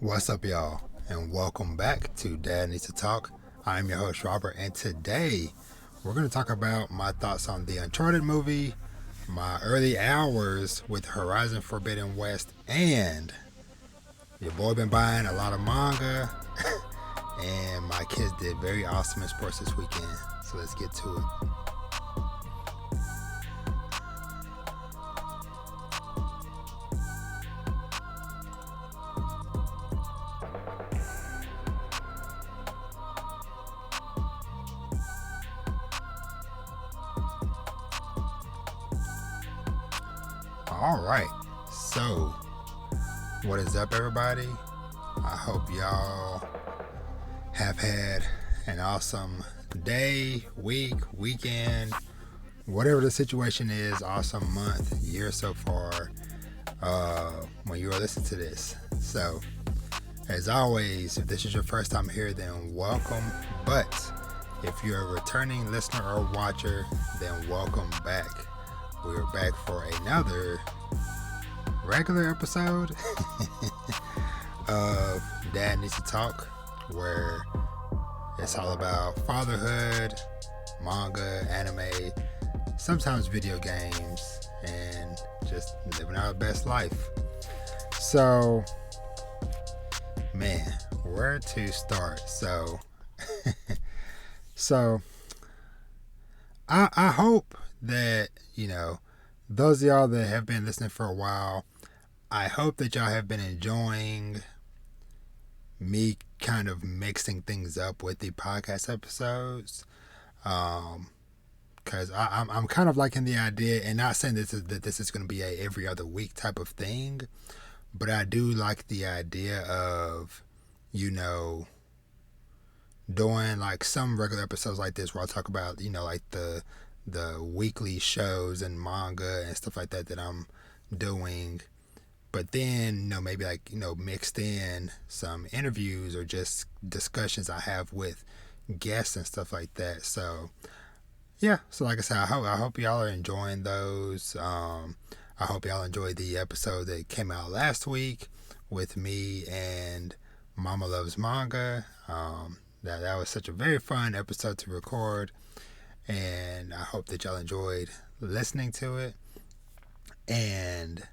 What's up, y'all? And welcome back to Dad Needs to Talk. I'm your host, Robert, and today we're going to talk about my thoughts on the Uncharted movie, my early hours with Horizon Forbidden West, and your boy been buying a lot of manga, and my kids did very awesome in sports this weekend. So let's get to it. All right, so what is up, everybody? I hope y'all have had an awesome day, week, weekend, whatever the situation is, awesome month, year so far when you are listening to this. So, as always, if this is your first time here, then welcome. But if you're a returning listener or watcher, then welcome back. We're back for another regular episode of Dad Needs to Talk, where it's all about fatherhood, manga, anime, sometimes video games, and just living our best life. So, man, where to start? So I hope that, those of y'all that have been listening for a while, I hope that y'all have been enjoying me kind of mixing things up with the podcast episodes. Because I'm kind of liking the idea, and not saying that this is going to be a every other week type of thing, but I do like the idea of, doing like some regular episodes like this where I talk about, like the weekly shows and manga and stuff like that I'm doing, but then maybe like mixed in some interviews or just discussions I have with guests and stuff like that. So yeah, so like I said, I hope y'all are enjoying those. I hope y'all enjoyed the episode that came out last week with me and Mama Loves Manga. That was such a very fun episode to record, and I hope that y'all enjoyed listening to it. And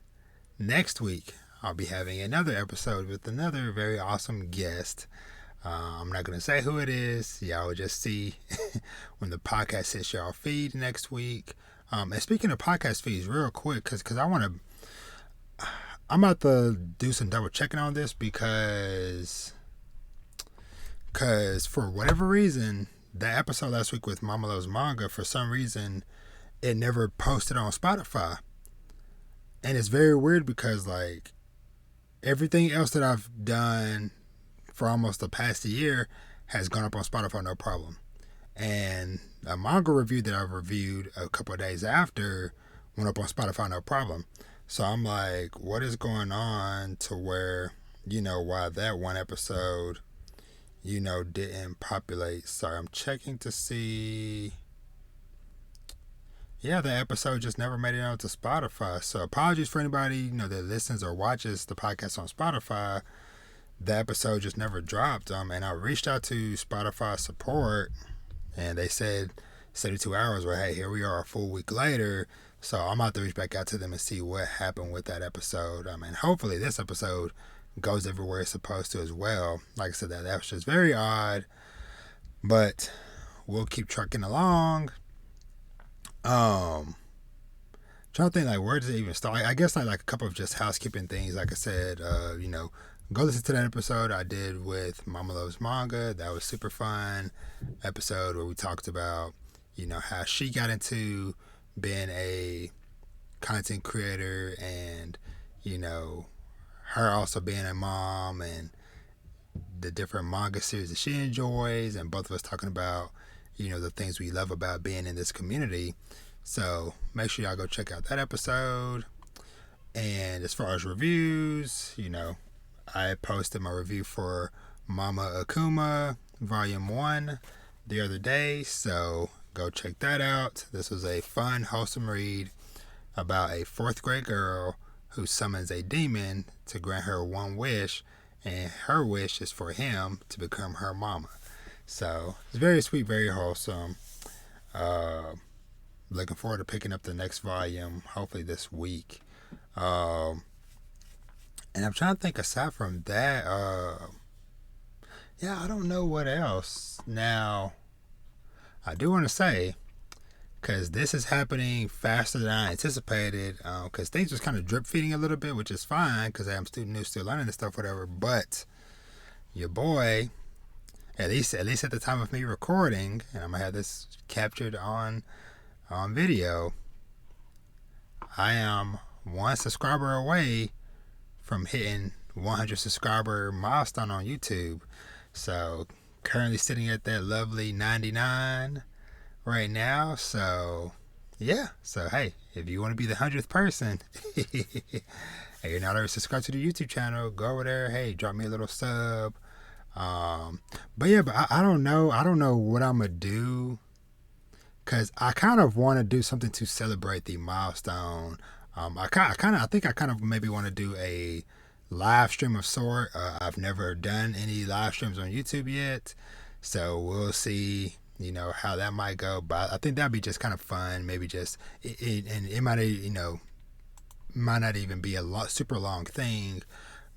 next week, I'll be having another episode with another very awesome guest. I'm not going to say who it is. Y'all will just see when the podcast hits y'all feed next week. And speaking of podcast feeds, real quick, because I'm about to do some double checking on this because for whatever reason, the episode last week with Mama Loves Manga, for some reason, it never posted on Spotify. And it's very weird because, like, everything else that I've done for almost the past year has gone up on Spotify no problem. And a manga review that I've reviewed a couple of days after went up on Spotify no problem. So I'm like, what is going on to where, why that one episode didn't populate. Sorry, I'm checking to see. Yeah, the episode just never made it onto Spotify. So apologies for anybody, that listens or watches the podcast on Spotify. The episode just never dropped. And I reached out to Spotify support, and they said 72 hours where, hey, here we are a full week later. So I'm about to reach back out to them and see what happened with that episode. And hopefully this episode goes everywhere it's supposed to as well. Like I said, that was just very odd, but we'll keep trucking along. Trying to think, like, where does it even start? I guess like a couple of just housekeeping things. Like I said, go listen to that episode I did with Mama Loves Manga. That was super fun episode where we talked about, how she got into being a content creator and, her also being a mom and the different manga series that she enjoys, and both of us talking about, the things we love about being in this community. So make sure y'all go check out that episode. And as far as reviews, I posted my review for Mama Akuma Volume 1 the other day, so go check that out. This was a fun, wholesome read about a 4th grade girl who summons a demon to grant her one wish and her wish is for him to become her mama. So it's very sweet, very wholesome. Uh, Looking forward to picking up the next volume, hopefully this week. Um, and I'm trying to think aside from that. Yeah, I don't know what else. Now, I do want to say, because this is happening faster than I anticipated, because things was kind of drip feeding a little bit, which is fine, because I'm still new, still learning this stuff, whatever. But your boy, at least at the time of me recording, and I'm gonna have this captured on video, I am one subscriber away from hitting 100 subscriber milestone on YouTube. So currently sitting at that lovely 99 right now. So yeah. So hey, if you want to be the 100th person, and you're not already subscribed to the YouTube channel, go over there. Hey, drop me a little sub. But yeah, but I don't know. I don't know what I'm gonna do, because I kind of want to do something to celebrate the milestone. I think I kind of maybe want to do a live stream of sort. I've never done any live streams on YouTube yet, so we'll see, how that might go. But I think that'd be just kind of fun. Maybe just and it might, might not even be a super long thing,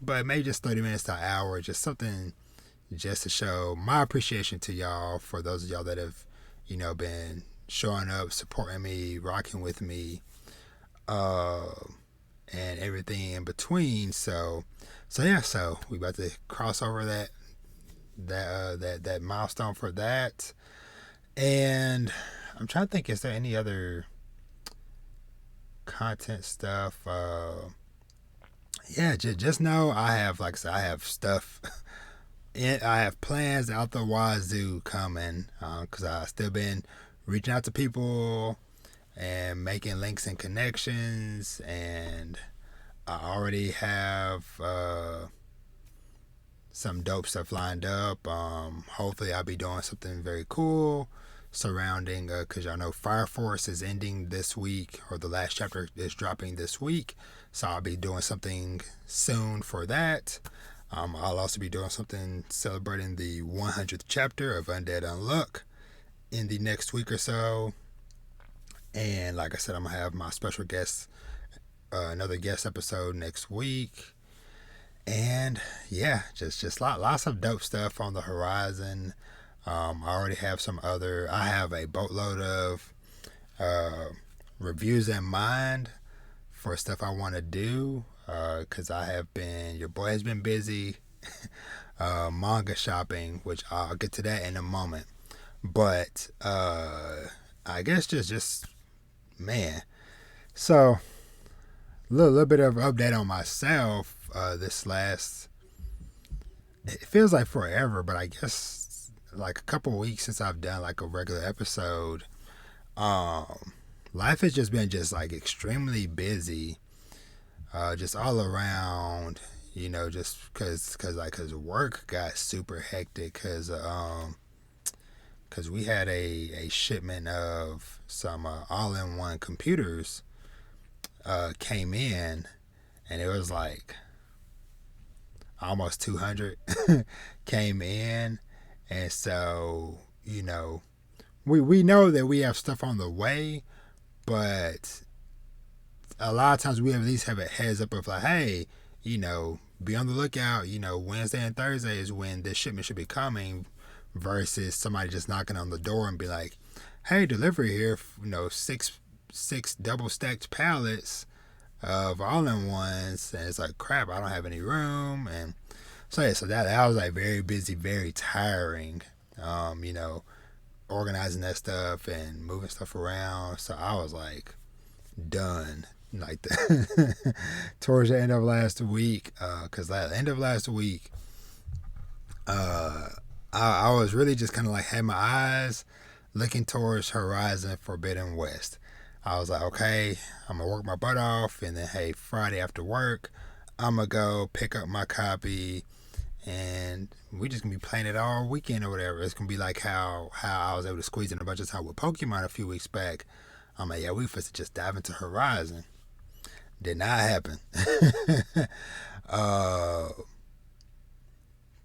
but maybe just 30 minutes to an hour, just something just to show my appreciation to y'all, for those of y'all that have, been showing up, supporting me, rocking with me, and everything in between. So yeah. So we about to cross over that milestone for that. And I'm trying to think, is there any other content stuff? Yeah, just know I have, like I said, I have stuff. I have plans out the wazoo coming, because I've still been reaching out to people and making links and connections, and I already have some dope stuff lined up. Hopefully I'll be doing something very cool surrounding, because y'all know Fire Force is ending this week, or the last chapter is dropping this week, so I'll be doing something soon for that. I'll also be doing something celebrating the 100th chapter of Undead Unluck in the next week or so. And like I said, I'm going to have my special guest, another guest episode next week. And yeah, just lots of dope stuff on the horizon. I already have I have a boatload of reviews in mind for stuff I want to do, because your boy has been busy manga shopping, which I'll get to that in a moment. But I guess just man. So little bit of update on myself. It feels like forever, but I guess like a couple weeks since I've done like a regular episode. Life has just been just like extremely busy, just all around, just cause work got super hectic, cause we had a shipment of some all-in-one computers came in, and it was like almost 200 came in. And so, we know that we have stuff on the way, but a lot of times we at least have a heads up of like, hey, be on the lookout. Wednesday and Thursday is when this shipment should be coming, versus somebody just knocking on the door and be like, hey, delivery here, six double stacked pallets of all-in-ones, and it's like, crap, I don't have any room. And so yeah, so that was like very busy, very tiring, organizing that stuff and moving stuff around. So I was like done, like towards the end of last week, because the end of last week, I was really just kind of like had my eyes looking towards Horizon Forbidden West. I was like, okay, I'm going to work my butt off, and then, hey, Friday after work, I'm going to go pick up my copy, and we just going to be playing it all weekend or whatever. It's going to be like how I was able to squeeze in a bunch of time with Pokemon a few weeks back. I'm like, yeah, we supposed to just dive into Horizon. Did not happen.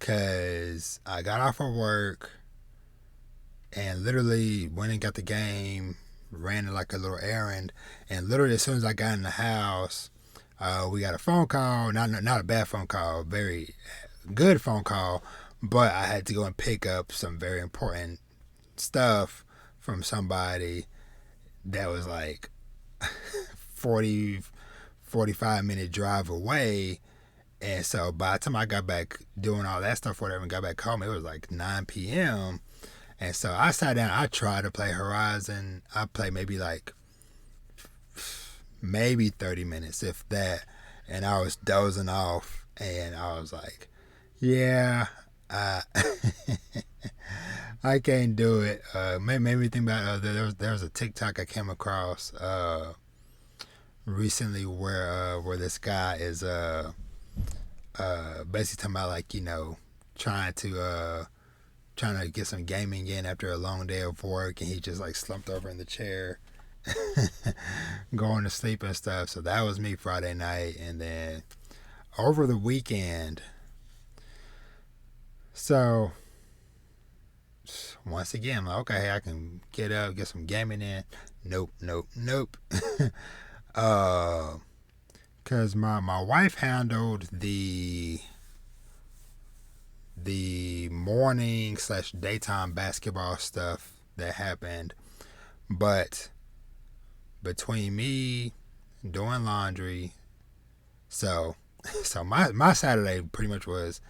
because I got off of work and literally went and got the game, ran like a little errand, and literally as soon as I got in the house, we got a phone call. Not a bad phone call, very good phone call, but I had to go and pick up some very important stuff from somebody that was like 45 minute drive away. And so by the time I got back doing all that stuff, whatever, and got back home, it was like 9 p.m. And so I sat down, I tried to play Horizon. I played maybe 30 minutes, if that. And I was dozing off. And I was like, yeah, I can't do it. Made me think about there was a TikTok I came across recently where this guy is basically talking about trying to get some gaming in after a long day of work, and he just slumped over in the chair going to sleep and stuff. So that was me Friday night. And then over the weekend, so once again I'm like, okay, I can get up, get some gaming in. Nope. Because my wife handled the morning / daytime basketball stuff that happened, but between me doing laundry, so my Saturday pretty much was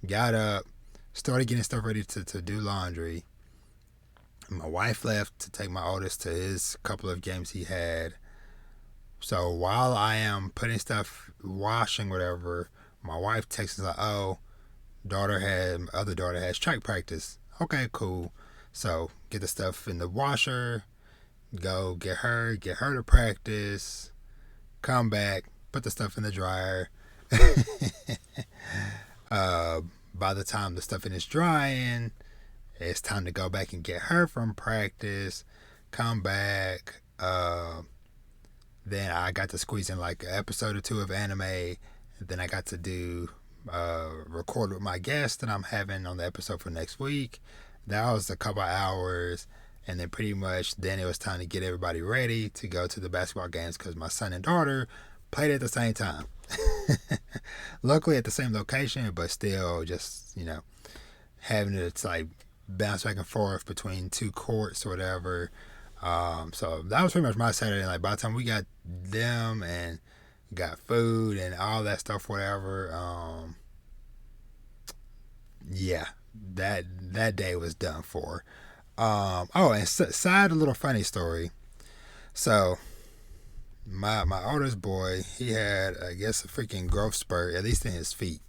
got up, started getting stuff ready to do laundry. My wife left to take my oldest to his couple of games he had. So while I am putting stuff, washing, whatever, my wife texts like, "Oh, other daughter has track practice." Okay, cool. So get the stuff in the washer, go get her to practice, come back, put the stuff in the dryer. By the time the stuff is drying, it's time to go back and get her from practice, come back. Then I got to squeeze in an episode or two of anime. Then I got to do record with my guest that I'm having on the episode for next week. That was a couple hours. And then pretty much then it was time to get everybody ready to go to the basketball games because my son and daughter played at the same time. Luckily at the same location, but still just, having to bounce back and forth between two courts or whatever. So that was pretty much my Saturday. By the time we got them and got food and all that stuff, whatever, yeah, that day was done for. And side a little funny story. So my oldest boy, he had, I guess, a freaking growth spurt, at least in his feet.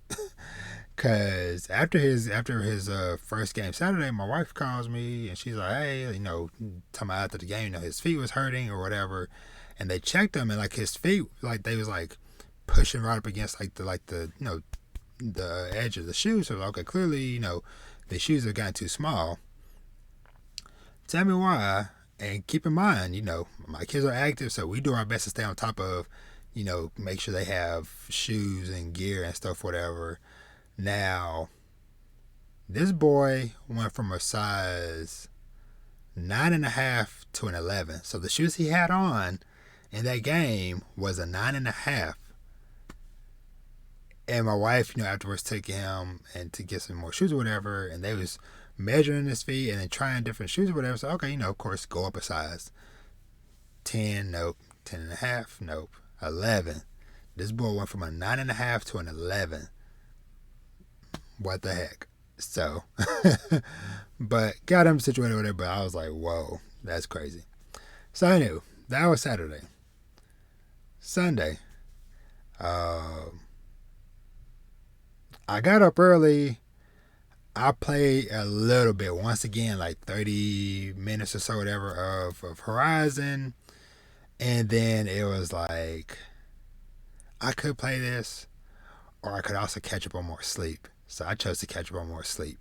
Cause after his first game Saturday, my wife calls me and she's like, "Hey, talking about after the game, his feet was hurting or whatever," and they checked him and his feet they was pushing right up against the edge of the shoe. So okay, clearly the shoes have gotten too small. Tell me why, and keep in mind, my kids are active, so we do our best to stay on top of, make sure they have shoes and gear and stuff, whatever. Now, this boy went from a size 9.5 to an 11. So the shoes he had on in that game was a 9.5. And my wife, afterwards took him and to get some more shoes or whatever, and they was measuring his feet and then trying different shoes or whatever. So okay, of course, go up a size. 10, nope. 10.5, nope. 11. This boy went from a 9.5 to an 11. What the heck? So, but got him situated with it, but I was like, whoa, that's crazy. So I knew that was Saturday. Sunday, I got up early. I played a little bit, once again, 30 minutes or so, whatever, of Horizon. And then it was I could play this, or I could also catch up on more sleep. So I chose to catch up on more sleep.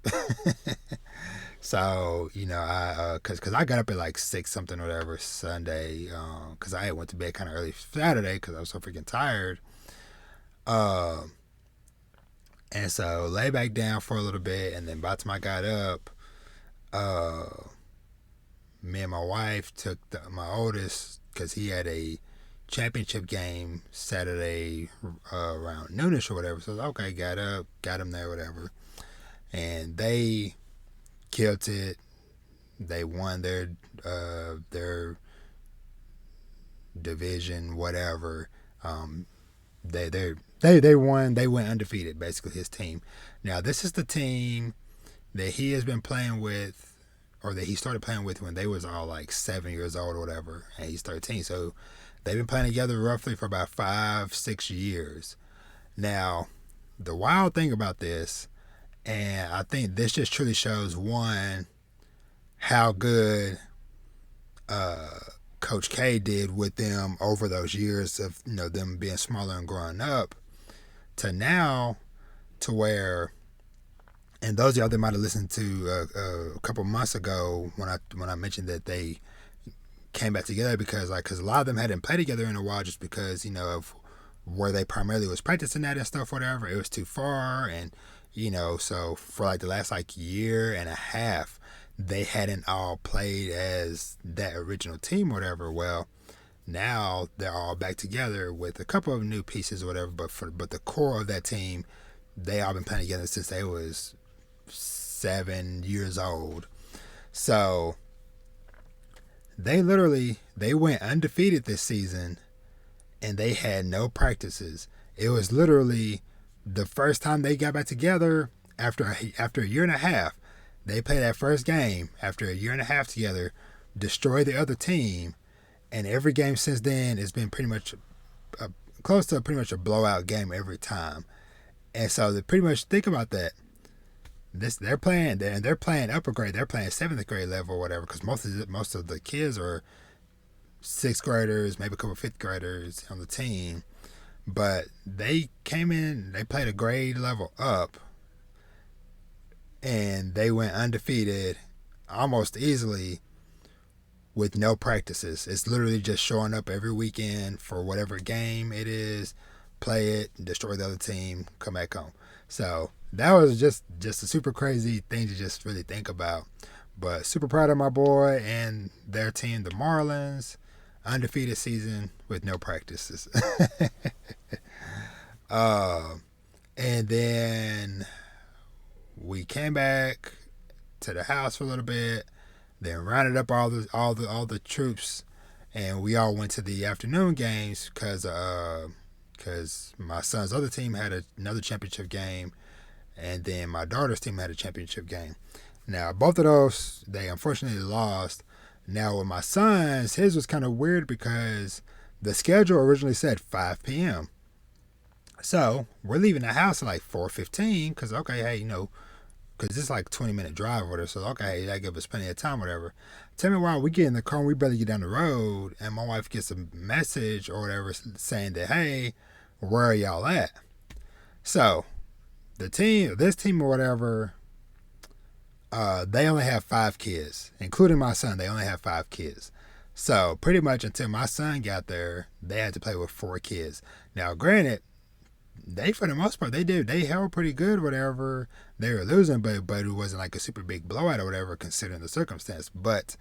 So, because I got up at 6 something or whatever Sunday, because I went to bed kind of early Saturday because I was so freaking tired. And so lay back down for a little bit, and then by the time I got up, me and my wife took my oldest, because he had a championship game Saturday around noonish or whatever. So I was okay, got up, got him there, whatever. And they killed it. They won their division, whatever. They won. They went undefeated. Basically, his team. Now this is the team that he has been playing with, or that he started playing with when they was all like 7 years old or whatever, and he's 13. So they've been playing together roughly for about 5-6 years. Now, the wild thing about this, and I think this just truly shows, one, how good Coach K did with them over those years of, you know, them being smaller and growing up, to now, to where, and those of y'all that might have listened to a couple months ago when I mentioned that they came back together because a lot of them hadn't played together in a while, just because, you know, of where they primarily was practicing at and stuff, whatever. It was too far, and, you know, so for like the last like year and a half, they hadn't all played as that original team, whatever. Well, now they're all back together with a couple of new pieces or whatever, but the core of that team, they all been playing together since they was 7 years old. So they went undefeated this season, and they had no practices. It was literally the first time they got back together after a year and a half. They played that first game after a year and a half together, destroyed the other team, and every game since then has been pretty much close to pretty much a blowout game every time. And so they pretty much, think about that. They're playing upper grade. They're playing 7th grade level or whatever, because most of the kids are 6th graders, maybe a couple of 5th graders on the team. But they came in, they played a grade level up, and they went undefeated almost easily with no practices. It's literally just showing up every weekend for whatever game it is, play it, destroy the other team, come back home. So that was just a super crazy thing to just really think about. But super proud of my boy and their team, the Marlins, undefeated season with no practices. And then we came back to the house for a little bit, then rounded up all the troops, and we all went to the afternoon games because my son's other team had another championship game, and then my daughter's team had a championship game. Now, both of those, they unfortunately lost. Now, with my son's, his was kind of weird because the schedule originally said 5 p.m. So, we're leaving the house at like 4:15 because, okay, hey, you know, because it's like 20-minute drive or whatever. So, okay, hey, that gives us plenty of time, whatever. Tell me why we get in the car and we barely get down the road, and my wife gets a message or whatever saying that, hey, where are y'all at? So, this team or whatever, they only have 5 kids, including my son. They only have 5 kids. So pretty much until my son got there, they had to play with 4 kids. Now, granted, they, for the most part, they held pretty good, whatever. They were losing, but it wasn't like a super big blowout or whatever, considering the circumstance. But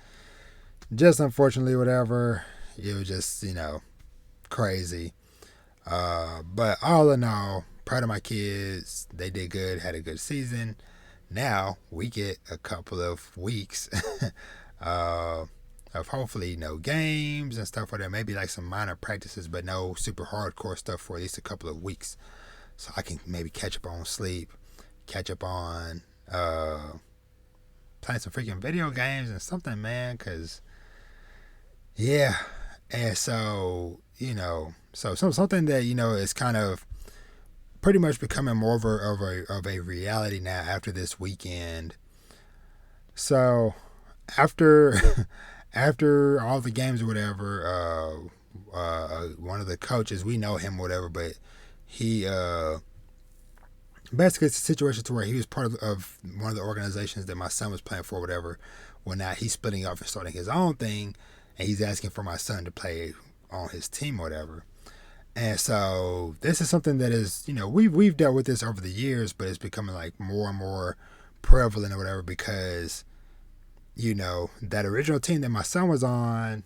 just unfortunately, whatever, it was just, you know, crazy. But all in all, proud of my kids. They did good, had a good season. Now we get a couple of weeks of hopefully no games and stuff like that. Maybe like some minor practices, but no super hardcore stuff for at least a couple of weeks. So I can maybe catch up on sleep, catch up on playing some freaking video games and something, man. Cause yeah, and so you know, so something that you know is kind of pretty much becoming more of a reality now after this weekend. So after after all the games or whatever, one of the coaches, we know him or whatever, but he basically it's a situation to where he was part of one of the organizations that my son was playing for or whatever. Well, now he's splitting off and starting his own thing, and he's asking for my son to play on his team or whatever. And so this is something that is, we've dealt with this over the years, but it's becoming like more and more prevalent or whatever because, that original team that my son was on,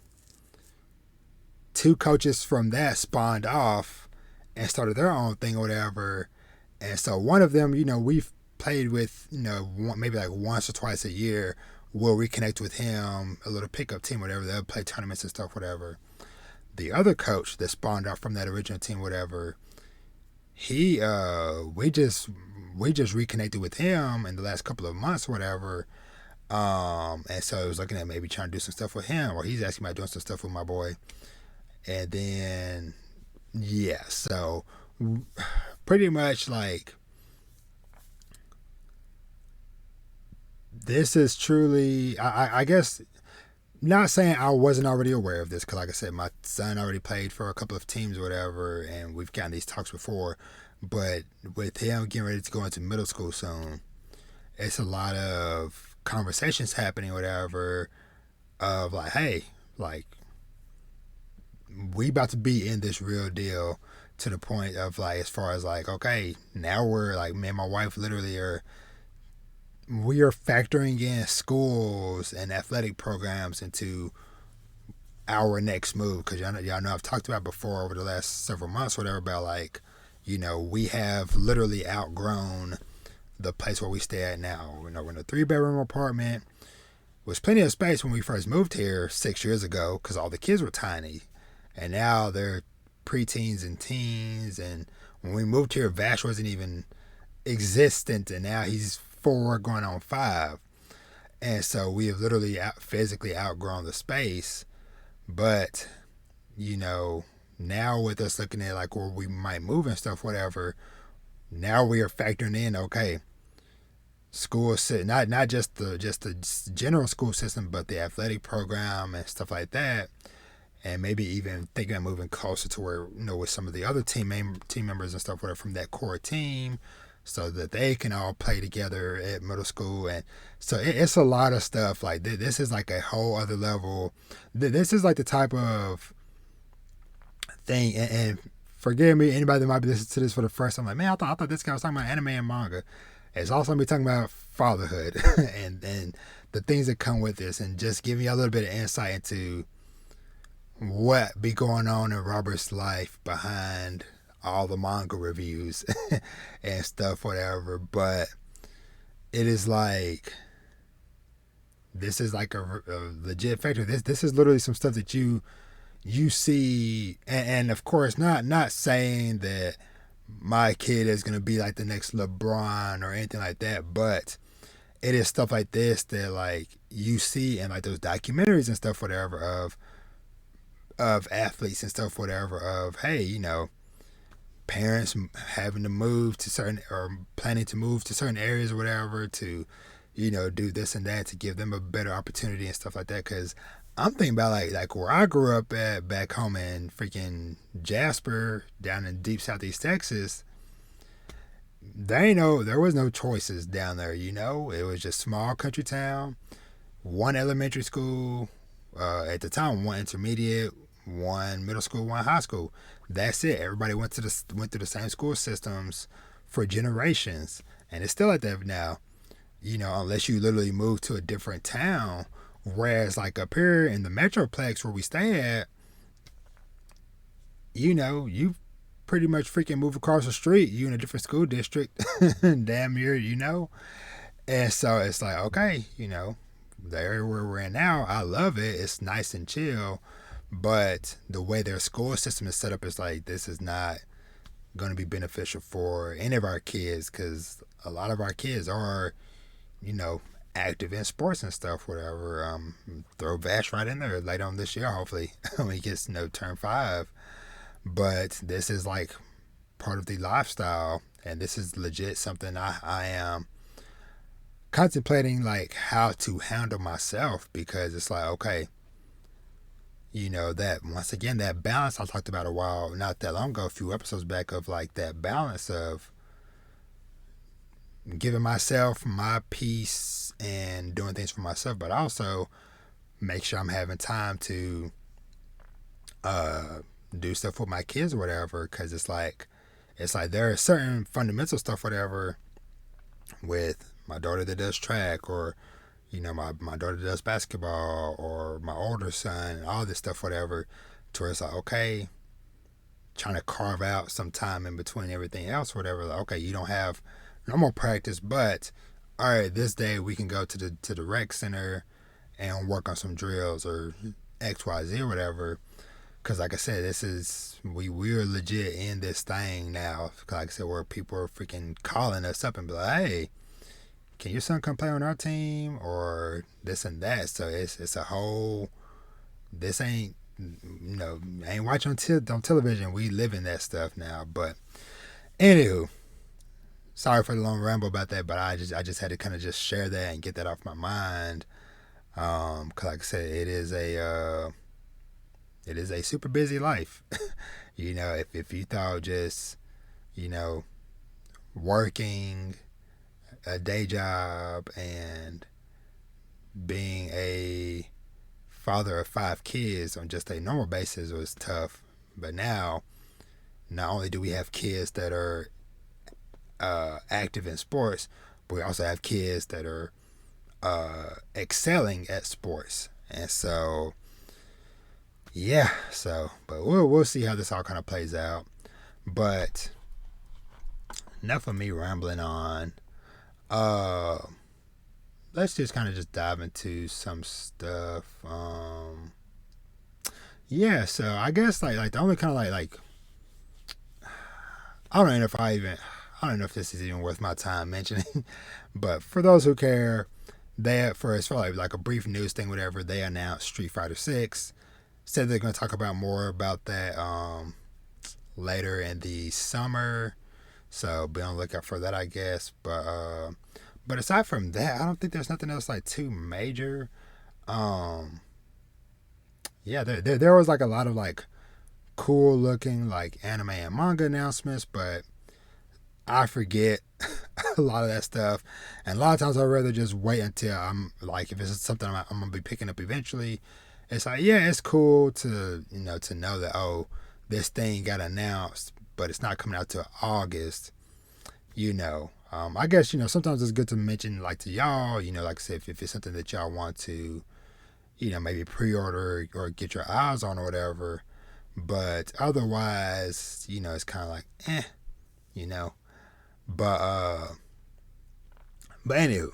two coaches from that spawned off and started their own thing or whatever. And so one of them, we've played with, maybe like once or twice a year. We'll reconnect with him, a little pickup team, whatever. They'll play tournaments and stuff, whatever. The other coach that spawned off from that original team, whatever, he we just reconnected with him in the last couple of months, whatever. And so I was looking at maybe trying to do some stuff with him, or he's asking about doing some stuff with my boy. And then so pretty much like this is truly, I guess, not saying I wasn't already aware of this, because like I said, my son already played for a couple of teams or whatever, and we've gotten these talks before. But with him getting ready to go into middle school soon, it's a lot of conversations happening, whatever, of like, hey, like, we about to be in this real deal, to the point of like, as far as like, okay, now we're like, me and my wife literally we are factoring in schools and athletic programs into our next move, because y'all know I've talked about before over the last several months, whatever, about like, we have literally outgrown the place where we stay at now. We're in a 3-bedroom apartment. Was plenty of space when we first moved here 6 years ago, because all the kids were tiny, and now they're preteens and teens. And when we moved here, Vash wasn't even existent, and now he's 4 going on 5. And so we have literally physically outgrown the space. But now with us looking at like where we might move and stuff, whatever, now we are factoring in, okay, school, not just the general school system, but the athletic program and stuff like that. And maybe even thinking of moving closer to where, with some of the other team members and stuff, whatever, from that core team, so that they can all play together at middle school. And so it's a lot of stuff. Like, this is like a whole other level. This is like the type of thing, and forgive me, anybody that might be listening to this for the first time, like, man, I thought this guy was talking about anime and manga. It's also going to be talking about fatherhood and the things that come with this, and just giving you a little bit of insight into what be going on in Robert's life behind all the manga reviews and stuff, whatever. But it is like, this is like a legit factor. This is literally some stuff that you see, and of course, not saying that my kid is gonna be like the next LeBron or anything like that, but it is stuff like this that like you see in like those documentaries and stuff, whatever, of athletes and stuff, whatever, of, hey, parents having to move to certain, or planning to move to certain areas or whatever, to do this and that to give them a better opportunity and stuff like that. Because I'm thinking about like where I grew up at back home in freaking Jasper, down in deep southeast Texas. There was no choices down there. It was just small country town, one elementary school, at the time one intermediate, one middle school, one high school. That's it. Everybody went through the same school systems for generations, and it's still like that now. Unless you literally move to a different town. Whereas like up here in the Metroplex where we stay at, you pretty much freaking move across the street, you in a different school district, damn near, And so it's like, okay, the area where we're in now, I love it. It's nice and chill. But the way their school system is set up is like, this is not going to be beneficial for any of our kids, because a lot of our kids are, active in sports and stuff, whatever. Throw Vash right in there later on this year, hopefully, when he gets turn 5. But this is like part of the lifestyle, and this is legit something I am contemplating, like how to handle myself, because it's like, okay, that once again, that balance I talked about not that long ago, a few episodes back, of like that balance of giving myself my peace and doing things for myself, but also make sure I'm having time to do stuff with my kids or whatever, because it's like there are certain fundamental stuff whatever with my daughter that does track, or my daughter does basketball, or my older son, all this stuff whatever, to where it's like, okay, trying to carve out some time in between everything else whatever, like, okay, you don't have normal practice, but all right, this day we can go to the rec center and work on some drills or XYZ or whatever. Because like I said, we're legit in this thing now. Like I said, where people are freaking calling us up and be like, hey, can your son come play on our team, or this and that. So it's a whole, this ain't, ain't watching on television. We live in that stuff now. But anywho, sorry for the long ramble about that, but I just had to kind of just share that and get that off my mind. Cause like I said, it is a super busy life. If you thought just, working a day job and being a father of 5 kids on just a normal basis was tough, but now not only do we have kids that are active in sports, but we also have kids that are excelling at sports. And so yeah, but we'll see how this all kind of plays out. But enough of me rambling on. Let's just kind of just dive into some stuff. Yeah, so I guess like the only kind of like I don't know if this is even worth my time mentioning, but for those who care, for like a brief news thing, whatever, they announced Street Fighter 6. Said they're going to talk about more about that later in the summer, so be on the lookout for that, I guess. But aside from that, I don't think there's nothing else like too major. Yeah, there was like a lot of like cool looking like anime and manga announcements, but I forget a lot of that stuff, and a lot of times I'd rather just wait until I'm like, if it's something I'm gonna be picking up eventually. It's like, yeah, it's cool to know that, oh, this thing got announced, but it's not coming out till August. I guess sometimes it's good to mention like to y'all, like I said, if it's something that y'all want to, maybe pre-order or get your eyes on or whatever. But otherwise, it's kind of like, But anywho,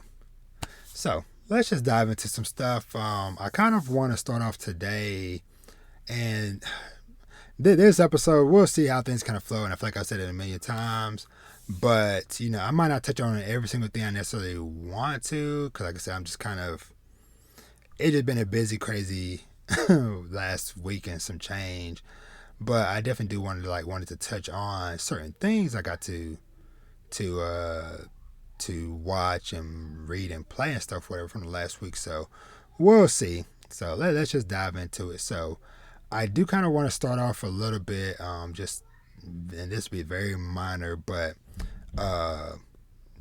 so let's just dive into some stuff. I kind of want to start off today, and this episode, we'll see how things kind of flow. And I feel like I said it a million times, but I might not touch on every single thing I necessarily want to, because like I said, I'm just kind of, it just been a busy, crazy last week and some change. But I definitely do wanted to touch on certain things I got to watch and read and play and stuff, whatever, from the last week. So we'll see. So let's just dive into it. So I do kind of want to start off a little bit, and this will be very minor, but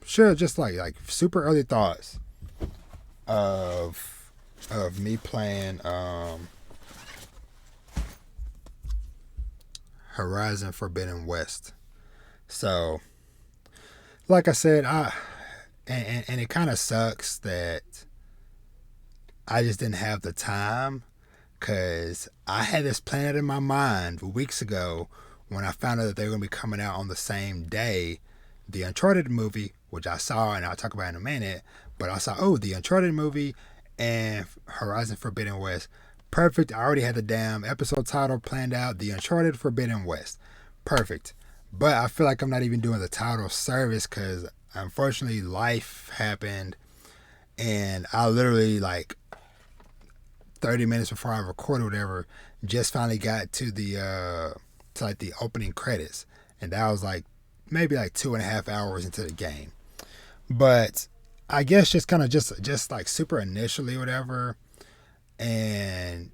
sure, just like super early thoughts of me playing Horizon Forbidden West. So like I said, and it kind of sucks that I just didn't have the time, because I had this planned in my mind weeks ago when I found out that they were going to be coming out on the same day. The Uncharted movie, which I saw, and I'll talk about in a minute, but I saw, the Uncharted movie and Horizon Forbidden West. Perfect. I already had the damn episode title planned out, The Uncharted Forbidden West. Perfect. But I feel like I'm not even doing the title service, because unfortunately life happened, and I literally 30 minutes before I recorded whatever, just finally got to the opening credits, and that was maybe 2.5 hours into the game. But I guess just kind of just super initially whatever, and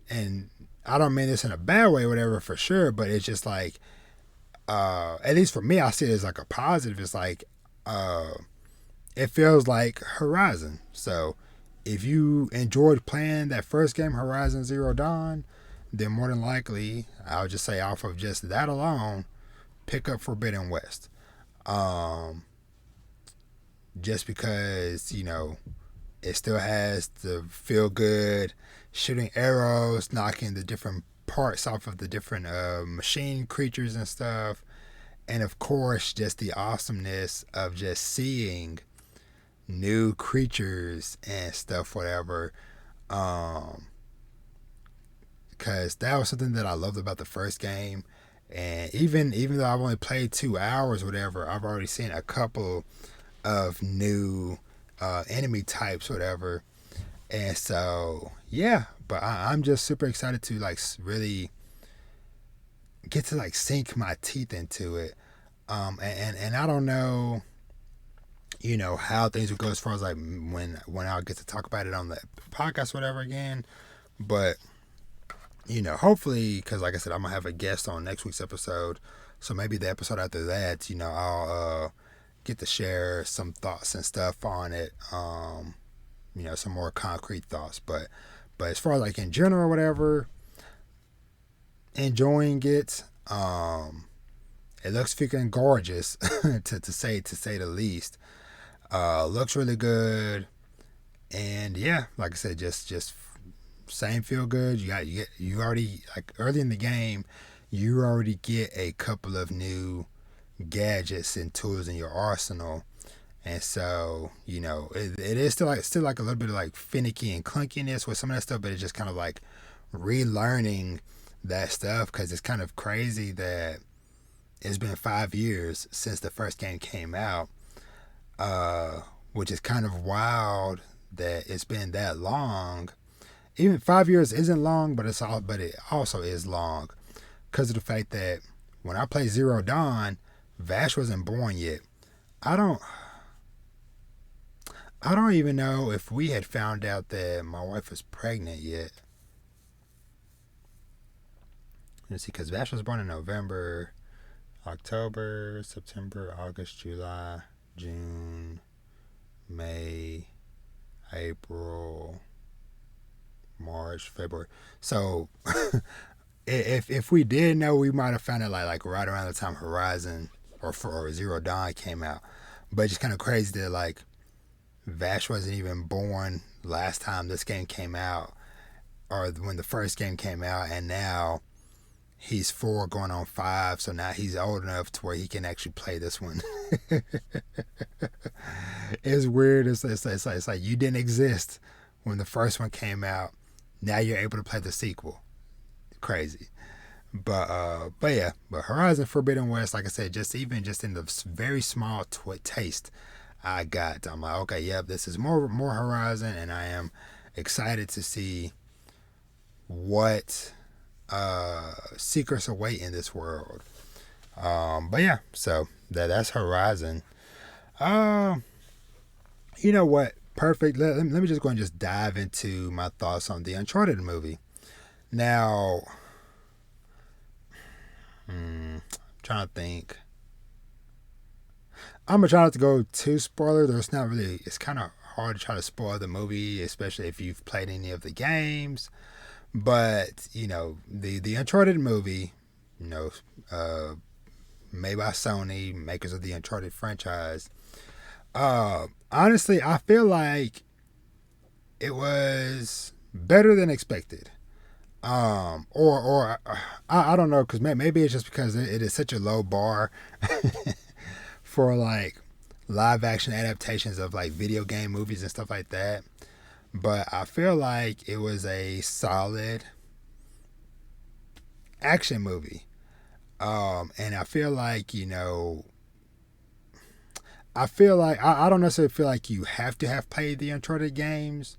I don't mean this in a bad way whatever, for sure, but it's just at least for me, I see it as a positive. It's it feels like Horizon. So if you enjoyed playing that first game, Horizon Zero Dawn, then more than likely, I'll just say off of just that alone, pick up Forbidden West. Um, just because, it still has the feel good shooting arrows, knocking the different parts off of the different machine creatures and stuff. And of course, just the awesomeness of just seeing new creatures and stuff, whatever. Because that was something that I loved about the first game. And even though I've only played 2 hours, whatever, I've already seen a couple of new enemy types, whatever. And so, yeah, but I'm just super excited to like really get to like sink my teeth into it. And I don't know, how things would go as far as like when I'll get to talk about it on the podcast, whatever again. But hopefully, because like I said, I'm gonna have a guest on next week's episode. So maybe the episode after that, I'll get to share some thoughts and stuff on it. Some more concrete thoughts. But as far as like in general or whatever, enjoying it. It looks freaking gorgeous to say the least. Looks really good. And yeah, like I said, just same feel good. You already, like early in the game, you already get a couple of new gadgets and tools in your arsenal. And so, it is still like a little bit of like finicky and clunkiness with some of that stuff, but it's just kind of like relearning that stuff, because it's kind of crazy that it's been 5 years since the first game came out, which is kind of wild that it's been that long. Even 5 years isn't long, but it also is long because of the fact that when I played Zero Dawn, Vash wasn't born yet. I don't even know if we had found out that my wife was pregnant yet. Let's see, because Vash was born in November, October, September, August, July, June, May, April, March, February. So if we did know, we might have found it like right around the time Horizon or Zero Dawn came out. But it's just kind of crazy that like Vash wasn't even born last time this game came out, or when the first game came out, and now he's 4 going on 5, so now he's old enough to where he can actually play this one. It's weird. It's like you didn't exist when the first one came out. Now you're able to play the sequel. Crazy. But Horizon Forbidden West, like I said, just in the very small taste I got, I'm like, okay, yep, this is more Horizon, and I am excited to see what secrets await in this world. But yeah, so that's Horizon. You know what? Perfect. Let me just go and just dive into my thoughts on the Uncharted movie. Now, I'm trying to think. I'm gonna try not to go too spoiler. There's not really. It's kind of hard to try to spoil the movie, especially if you've played any of the games. But the Uncharted movie, made by Sony, makers of the Uncharted franchise. Honestly, I feel like it was better than expected. I don't know, because maybe it's just because it is such a low bar for like live action adaptations of like video game movies and stuff like that. But I feel like it was a solid action movie. And I feel like, I don't necessarily feel like you have to have played the Uncharted games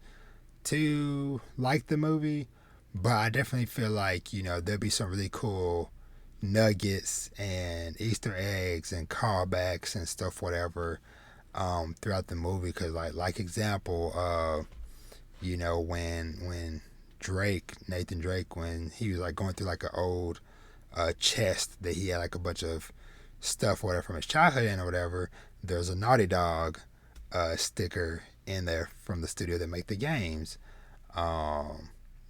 to like the movie, but I definitely feel like, there'll be some really cool nuggets and Easter eggs and callbacks and stuff, whatever, throughout the movie. Because like example, when Nathan Drake, when he was like going through like an old chest that he had like a bunch of stuff, whatever, from his childhood in or whatever, there's a Naughty Dog sticker in there from the studio that make the games.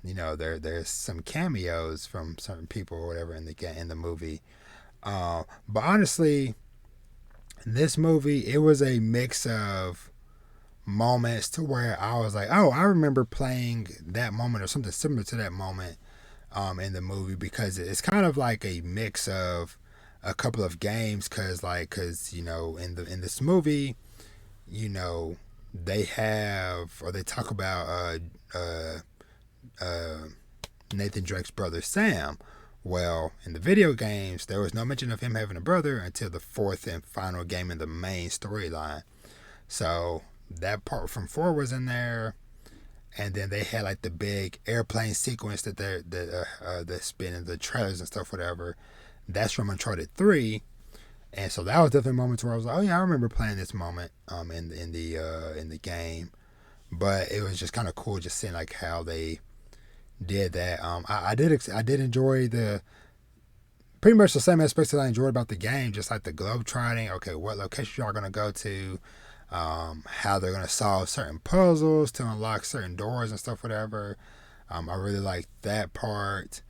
there's some cameos from certain people or whatever in the movie. But honestly, this movie, it was a mix of moments to where I was like, oh, I remember playing that moment or something similar to that moment in the movie, because it's kind of like a mix of a couple of games, because in this movie, they have, or they talk about uh, Nathan Drake's brother Sam. Well, in the video games, there was no mention of him having a brother until the fourth and final game in the main storyline. So that part from 4 was in there, and then they had like the big airplane sequence that's been in the trailers and stuff, whatever. That's from Uncharted 3, and so that was definitely moments where I was like, oh yeah, I remember playing this moment in the game. But it was just kind of cool just seeing like how they did that. I did enjoy the pretty much the same aspects that I enjoyed about the game, just like the globe trotting. Okay, what location y'all gonna go to? How they're gonna solve certain puzzles to unlock certain doors and stuff, whatever. I really liked that part.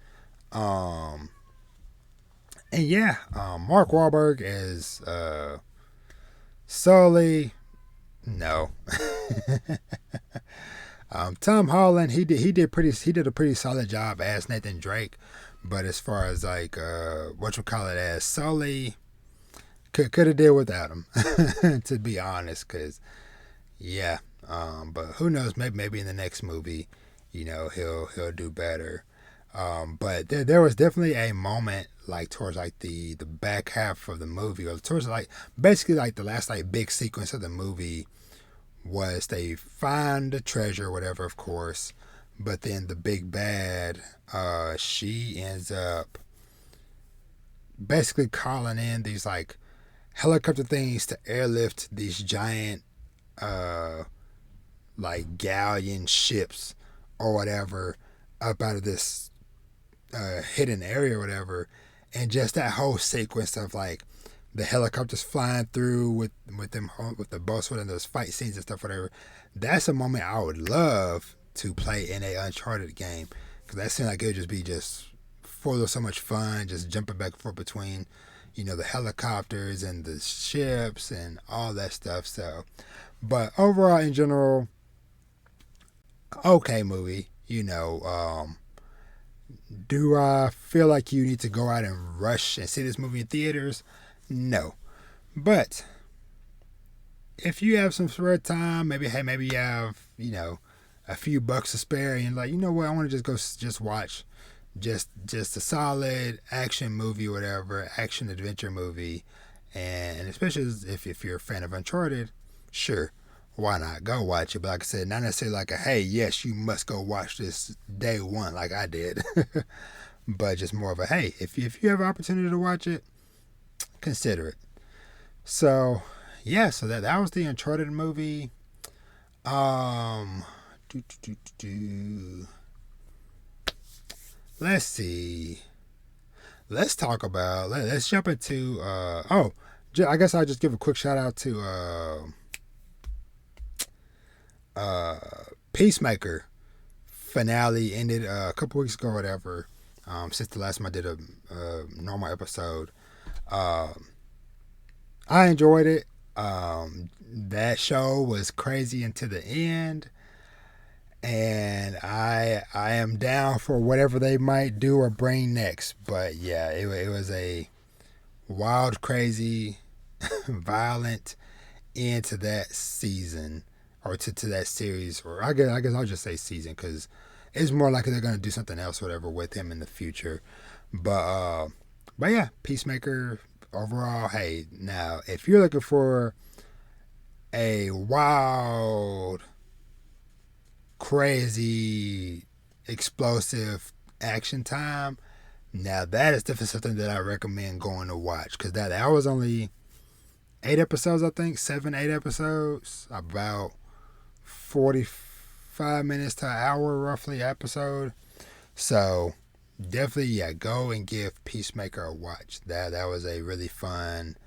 And yeah, Mark Wahlberg is Sully. No. Tom Holland, he did a pretty solid job as Nathan Drake, but as far as like as Sully, could have did without him, to be honest, because yeah, but who knows, maybe in the next movie, he'll do better. But there was definitely a moment like towards like the back half of the movie, or towards like basically like the last like big sequence of the movie, was they find the treasure or whatever, of course, but then the big bad, she ends up basically calling in these like helicopter things to airlift these giant like galleon ships or whatever up out of this hidden area or whatever. And just that whole sequence of like the helicopters flying through with the bosswood and those fight scenes and stuff, whatever. That's a moment I would love to play in a Uncharted game, because that seemed like it would just be just full of so much fun, just jumping back and forth between, the helicopters and the ships and all that stuff. So, but overall, in general, okay movie. Do I feel like you need to go out and rush and see this movie in theaters? No. But if you have some spare time, maybe you have, a few bucks to spare, and like, what, I want to just watch just a solid action movie, whatever, action adventure movie. And especially if you're a fan of Uncharted, sure, why not go watch it? But like I said, not necessarily like a, hey, yes, you must go watch this day one like I did. But just more of a, hey, if you have an opportunity to watch it, consider it. So yeah, so that was the Uncharted movie. Let's see. Let's talk about. Let's jump into. I guess I'll just give a quick shout out to Peacemaker Finale. Ended a couple weeks ago, or whatever. Since the last time I did a normal episode. I enjoyed it. That show was crazy until the end, and I am down for whatever they might do or bring next. But yeah, it was a wild, crazy, violent end to that season, or to that series, or I guess I'll just say season, because it's more likely they're gonna do something else, whatever, with him in the future. But yeah, Peacemaker overall. Hey, now if you're looking for a wild, crazy, explosive action time, now that is definitely something that I recommend going to watch, because that was only 8 episodes, I think, 7-8 episodes, about 45 minutes to an hour roughly episode. So definitely, yeah, go and give Peacemaker a watch. That was a really fun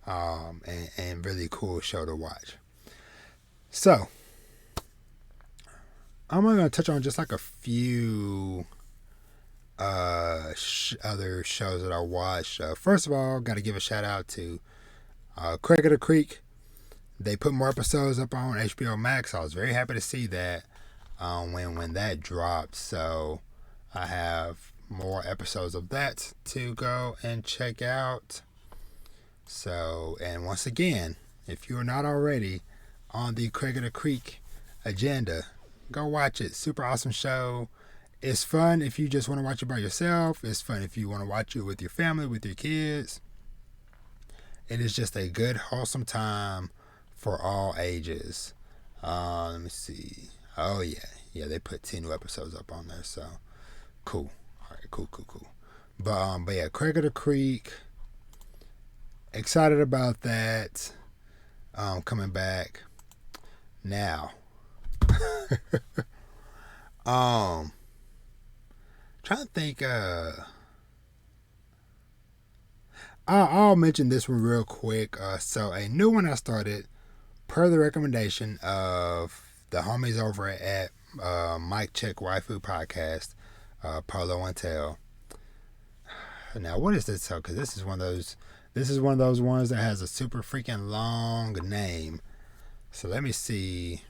and really cool show to watch. So I'm only gonna touch on just like a few other shows that I watched. First of all, got to give a shout out to Craig of the Creek. They put more episodes up on HBO Max. I was very happy to see that when that dropped. So I have more episodes of that to go and check out. So, and once again, if you are not already on the Craig of the Creek agenda, go watch it. Super awesome show. It's fun if you just want to watch it by yourself. It's fun if you want to watch it with your family, with your kids. It is just a good, wholesome time for all ages. Let me see. Oh, yeah. Yeah, they put 10 new episodes up on there, so cool. All right, cool. But yeah, Craig of the Creek. Excited about that. Coming back. Now. Trying to think. I'll mention this one real quick. So a new one I started per the recommendation of the homies over at Mike Check Waifu Podcast, Polo and Tel. Now, what is this? So, because this is one of those ones that has a super freaking long name. So let me see.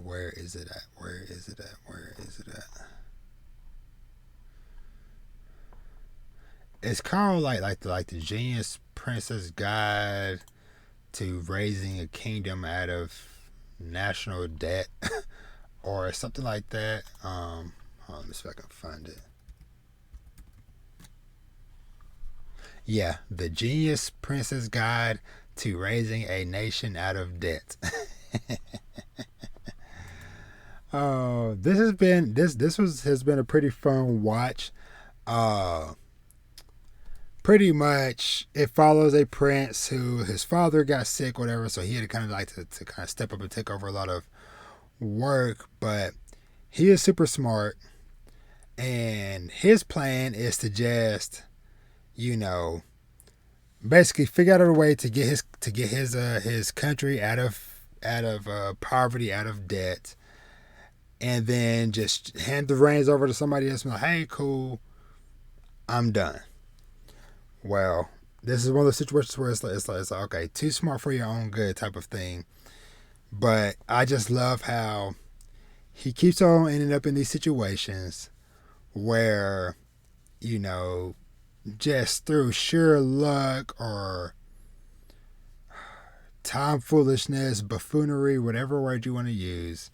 Where is it at? It's called like the Genius Princess Guide to Raising a Kingdom Out of National Debt, or something like that. Hold on, let me see if I can find it. Yeah, the Genius Princess Guide to Raising a Nation Out of Debt. This has been a pretty fun watch. Pretty much it follows a prince who his father got sick, whatever, so he had to kind of like to kind of step up and take over a lot of work, but he is super smart, and his plan is to just, basically figure out a way to get his country out of poverty, out of debt, and then just hand the reins over to somebody else and be like, hey, cool, I'm done. Well, this is one of those situations where it's like, okay, too smart for your own good type of thing. But I just love how he keeps on ending up in these situations where, just through sheer luck or tomfoolishness, buffoonery, whatever word you want to use,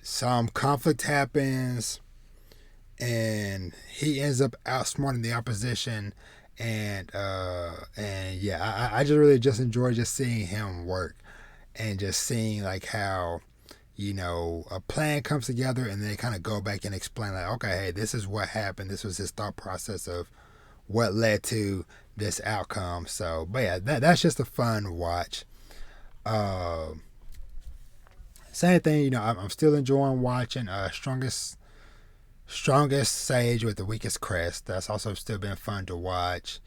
some conflict happens and he ends up outsmarting the opposition. And yeah, I just really just enjoy just seeing him work and just seeing like how, a plan comes together and they kind of go back and explain like, okay, hey, this is what happened. This was his thought process of what led to this outcome. So, but yeah, that's just a fun watch. Same thing, I'm still enjoying watching Strongest Sage with the Weakest Crest. That's also still been fun to watch.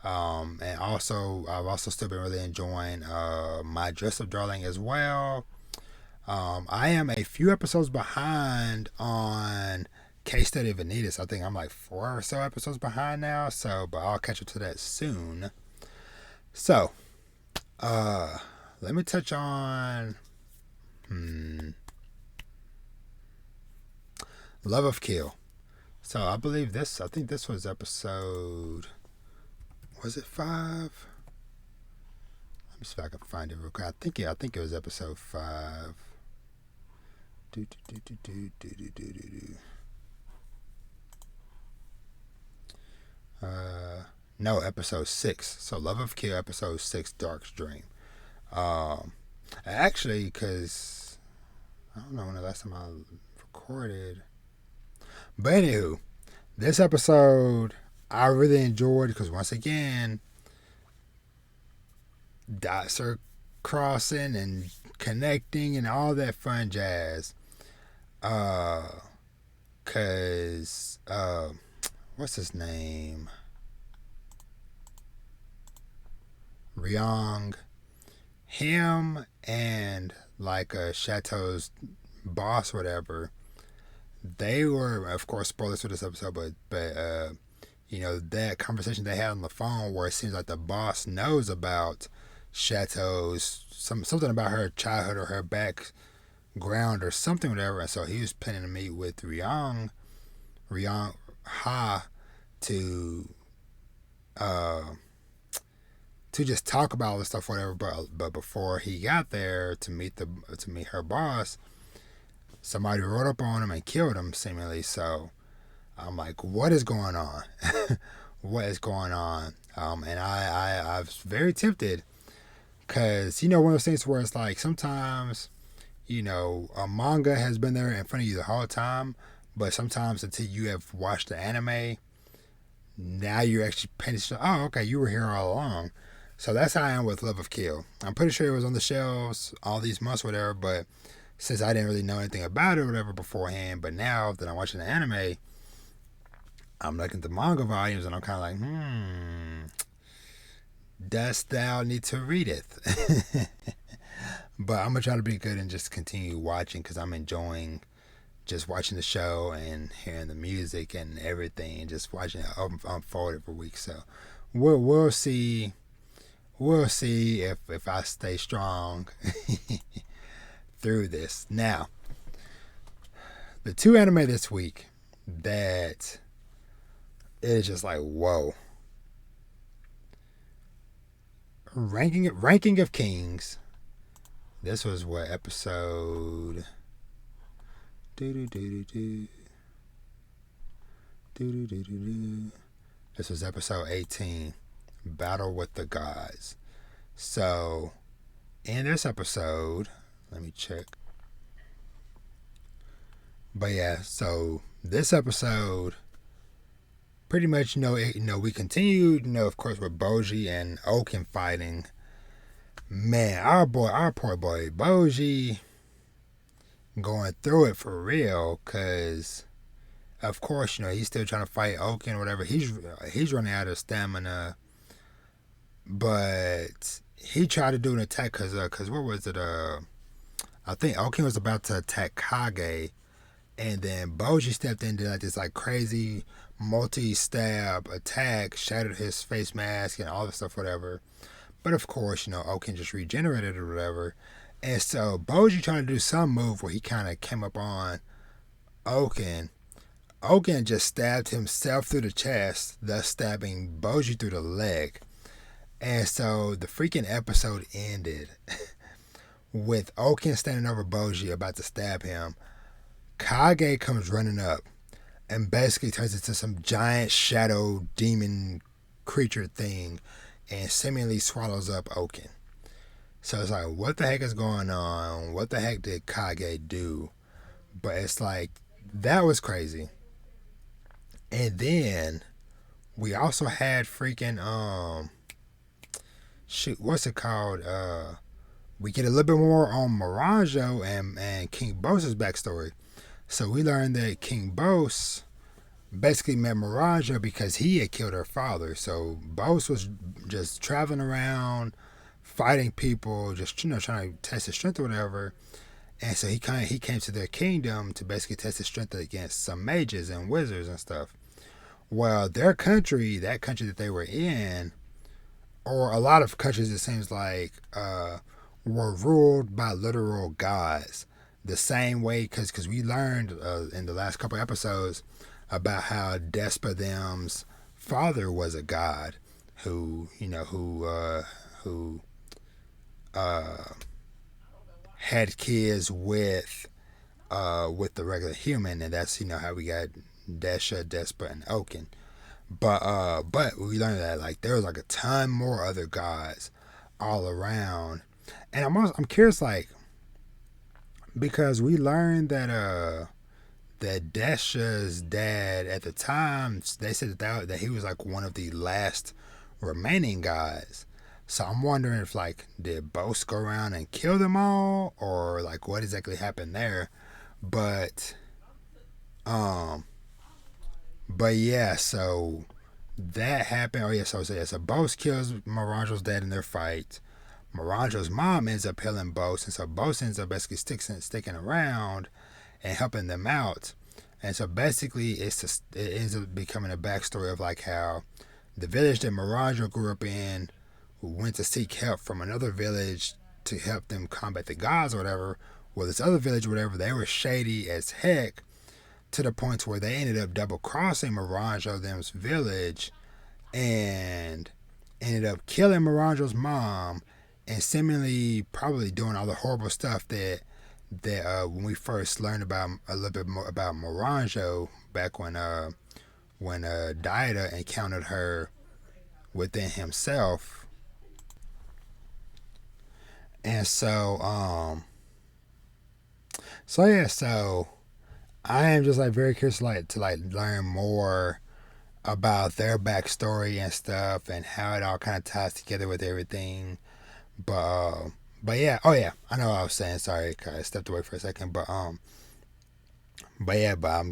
And also, I've also still been really enjoying My Dress Up Darling as well. I am a few episodes behind on Case Study of Vanitas. I think I'm like 4 or so episodes behind now. So, but I'll catch up to that soon. So, let me touch on Love of Kill. So I think this was episode, was it 5? Let me see if I can find it real quick. I think it was episode 5. No, episode 6. So Love of Kill, episode 6, Dark's Dream. Actually, because I don't know when the last time I recorded. But anywho, this episode I really enjoyed because once again, dots are crossing and connecting and all that fun jazz. Cause what's his name? Ryong. him and like Chateau's boss, or whatever, they were, of course, spoilers for this episode, but you know, that conversation they had on the phone where it seems like the boss knows about Chateau's something about her childhood or her background or something, whatever. And so he was planning to meet with Ryong Ha to uh to just talk about all this stuff, whatever. But before he got there to meet her boss, somebody rode up on him and killed him, seemingly. So I'm like, what is going on? What is going on? And I was very tempted because, you know, one of those things where it's like sometimes, you know, a manga has been there in front of you the whole time, but sometimes until you have watched the anime, now you're actually paying attention. Oh, okay, you were here all along. So that's how I am with Love of Kill. I'm pretty sure it was on the shelves all these months, whatever, but since I didn't really know anything about it or whatever beforehand, but now that I'm watching the anime, I'm looking at the manga volumes and I'm kind of like, dost thou need to read it? But I'm going to try to be good and just continue watching because I'm enjoying just watching the show and hearing the music and everything and just watching it unfold every week. So we'll see. We'll see if I stay strong through this. Now, the two anime this week that is just like, whoa. Ranking of Kings. This was what episode? This was episode 18. Battle with the Gods. So, in this episode, let me check. But yeah, so this episode, pretty much, we continued, of course, with Boji and Oaken fighting. Man, our poor boy Boji, going through it for real, cause of course, he's still trying to fight Oaken or whatever. He's running out of stamina. But he tried to do an attack because what was it? I think Oaken was about to attack Kage, and then Boji stepped in, did like this like crazy multi-stab attack, shattered his face mask and all this stuff, whatever. But of course, Oaken just regenerated or whatever. And so Boji trying to do some move where he kind of came up on Oaken. Oaken just stabbed himself through the chest, thus stabbing Boji through the leg. And so the freaking episode ended with Oaken standing over Boji about to stab him. Kage comes running up and basically turns into some giant shadow demon creature thing and seemingly swallows up Oaken. So it's like, what the heck is going on? What the heck did Kage do? But it's like, that was crazy. And then we also had freaking what's it called? We get a little bit more on Miranjo and King Bose's backstory. So we learned that King Bose basically met Miranjo because he had killed her father. So Bose was just traveling around, fighting people, just trying to test his strength or whatever. And so he came to their kingdom to basically test his strength against some mages and wizards and stuff. Well, their country, that country that they were in, or a lot of countries, it seems like, were ruled by literal gods. The same way, because we learned in the last couple episodes about how Despethem's father was a god who had kids with the regular human, and that's how we got Desha, Despa, and Oaken. But we learned that like there was like a ton more other gods all around, and I'm curious, like, because we learned that Desha's dad at the time, they said that he was like one of the last remaining gods. So I'm wondering if, like, did Bose go around and kill them all, or like what exactly happened there? But yeah, so that happened. Oh yeah, so Bose kills Miranjo's dad in their fight. Moranjo's mom ends up healing Bose, and so Bose ends up basically sticking around and helping them out. And so basically it ends up becoming a backstory of like how the village that Moranjo grew up in went to seek help from another village to help them combat the gods or whatever. Well, this other village or whatever, they were shady as heck to the point where they ended up double crossing Moranjo them's village and ended up killing Moranjo's mom and seemingly probably doing all the horrible stuff that when we first learned about a little bit more about Moranjo back when Dewiela encountered her within himself. And so I am just like very curious to learn more about their backstory and stuff and how it all kind of ties together with everything. But yeah, oh yeah, I know what I was saying. Sorry, I stepped away for a second. But I'm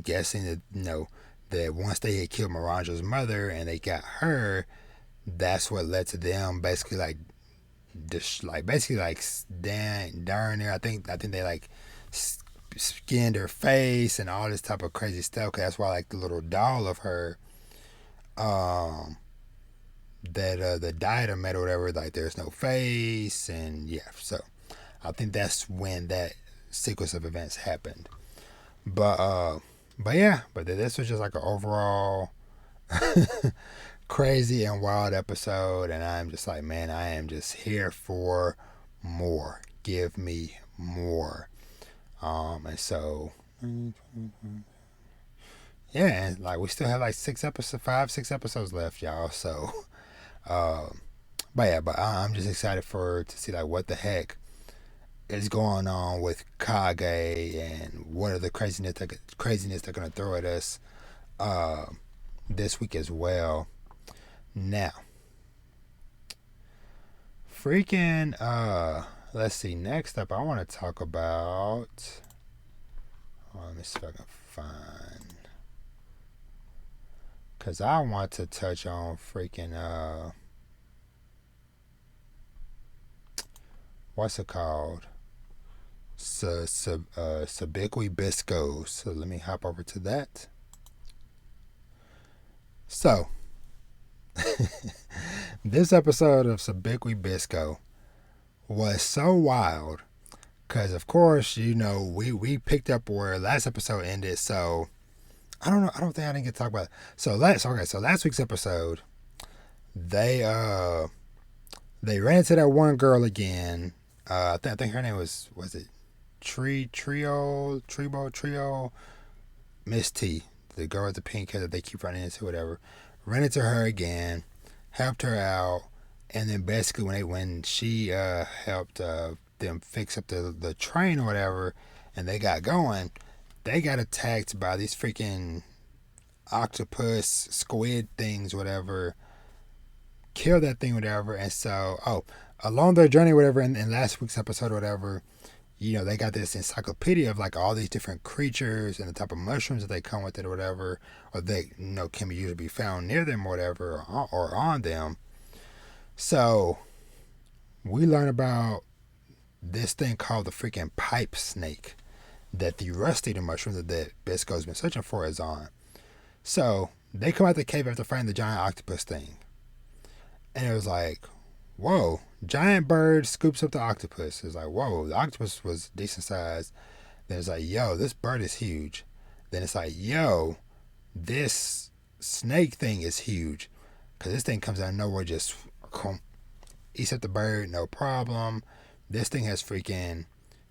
guessing that that once they had killed Moranjo's mother and they got her, that's what led to them basically darn near. I think they like skinned her face and all this type of crazy stuff. Cause that's why like the little doll of her, that the Dewiela made or whatever, like there's no face, and yeah. So I think that's when that sequence of events happened. But this was just like an overall crazy and wild episode, and I'm just like, man, I am just here for more. Give me more. And so yeah, and like we still have like 6 episodes left, y'all. So but I'm just excited to see like what the heck is going on with Kage and what are the craziness they're gonna throw at us this week as well. Now, let's see. Next up, I want to talk about. Let me see if I can find. Because I want to touch on what's it called? Sabikui Bisco. So let me hop over to that. So, this episode of Sabikui Bisco was so wild because, of course, we picked up where last episode ended. So I don't know. I don't think I didn't get to talk about it. So last week's episode, they ran into that one girl again. I think her name was it Trio, Miss T, the girl with the pink hair that they keep running into, whatever. Ran into her again, helped her out, and then basically when she helped them fix up the train or whatever, and they got going, they got attacked by these freaking octopus, squid things, whatever. Killed that thing, whatever. And so, along their journey, whatever, in last week's episode, whatever, they got this encyclopedia of like all these different creatures and the type of mushrooms that they come with it or whatever, or they can usually be found near them or whatever, or on them. So we learn about this thing called the freaking pipe snake that the rustator mushroom that Bisco's been searching for is on. So they come out the cave after finding the giant octopus thing, and it was like, whoa, giant bird scoops up the octopus. It's like, whoa, the octopus was decent size. Then it's like, yo, this bird is huge. Then it's like, yo, this snake thing is huge. Because this thing comes out of nowhere, just eats up the bird, no problem. This thing has freaking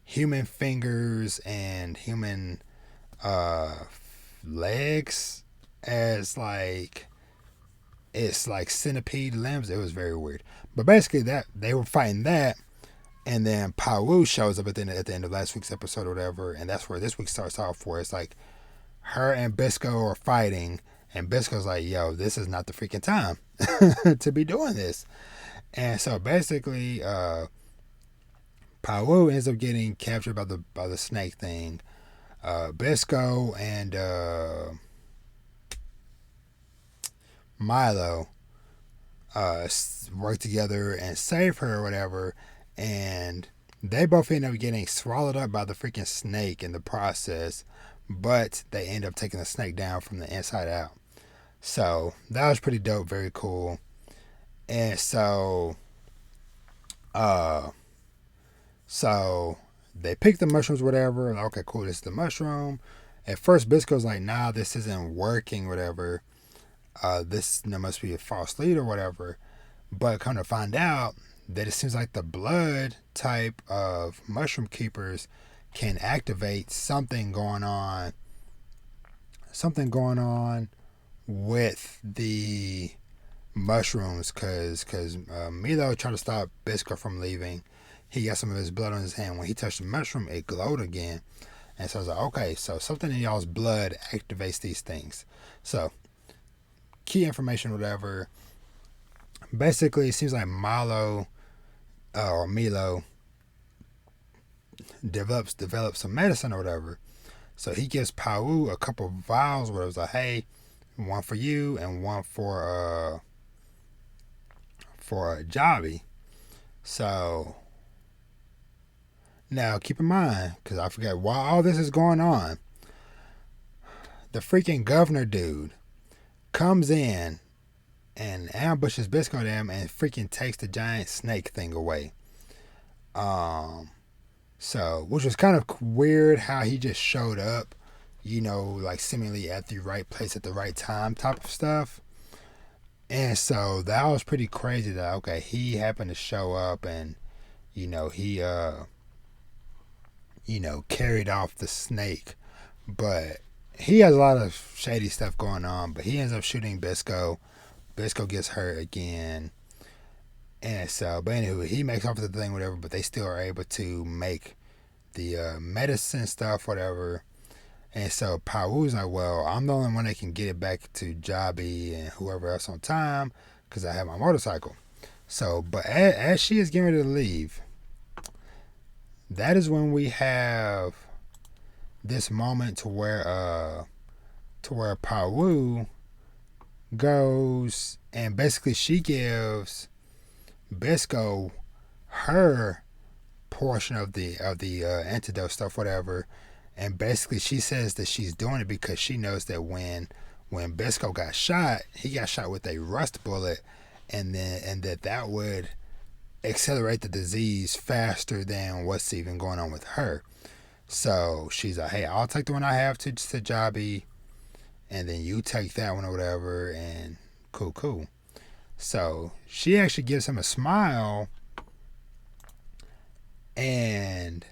human fingers and human legs as like, it's like centipede limbs. It was very weird. But basically that they were fighting that, and then Pau shows up at the end of last week's episode or whatever, and that's where this week starts off, where it's like her and Bisco are fighting, and Bisco's like, yo, this is not the freaking time to be doing this. And so basically Pau ends up getting captured by the snake thing. Bisco and Milo work together and save her or whatever, and they both end up getting swallowed up by the freaking snake in the process, but they end up taking the snake down from the inside out. So that was pretty dope, very cool. And uh, so they pick the mushrooms, whatever. Okay, cool, this is the mushroom. At first, Bisco's like, nah, this isn't working, whatever. This must be a false lead or whatever. But come to find out that it seems like the blood type of mushroom keepers can activate something going on with the mushrooms, because Milo tried to stop Bisco from leaving. He got some of his blood on his hand. When he touched the mushroom, it glowed again. And so I was like, okay, so something in y'all's blood activates these things. So, key information, whatever. Basically, it seems like Milo develops some medicine or whatever. So he gives Pau a couple vials where it was like, hey, one for you and one for Javi. So now keep in mind, because I forgot, while all this is going on, the freaking governor dude comes in and ambushes Bisco them and freaking takes the giant snake thing away. So, which was kind of weird how he just showed up, like seemingly at the right place at the right time type of stuff. And so that was pretty crazy that, okay, he happened to show up and, he, carried off the snake. But he has a lot of shady stuff going on, but he ends up shooting Bisco. Bisco gets hurt again. And so, but anyway, he makes off with the thing, whatever, but they still are able to make the medicine stuff, whatever. And so Pau's like, well, I'm the only one that can get it back to Jabi and whoever else on time because I have my motorcycle. So, but as she is getting ready to leave, that is when we have this moment to where Pau goes and basically she gives Bisco her portion of the antidote stuff, whatever, and basically she says that she's doing it because she knows that when Bisco got shot, he got shot with a rust bullet, and that would accelerate the disease faster than what's even going on with her. So she's like, hey, I'll take the one I have to Jabi, and then you take that one or whatever, and cool. So she actually gives him a smile, and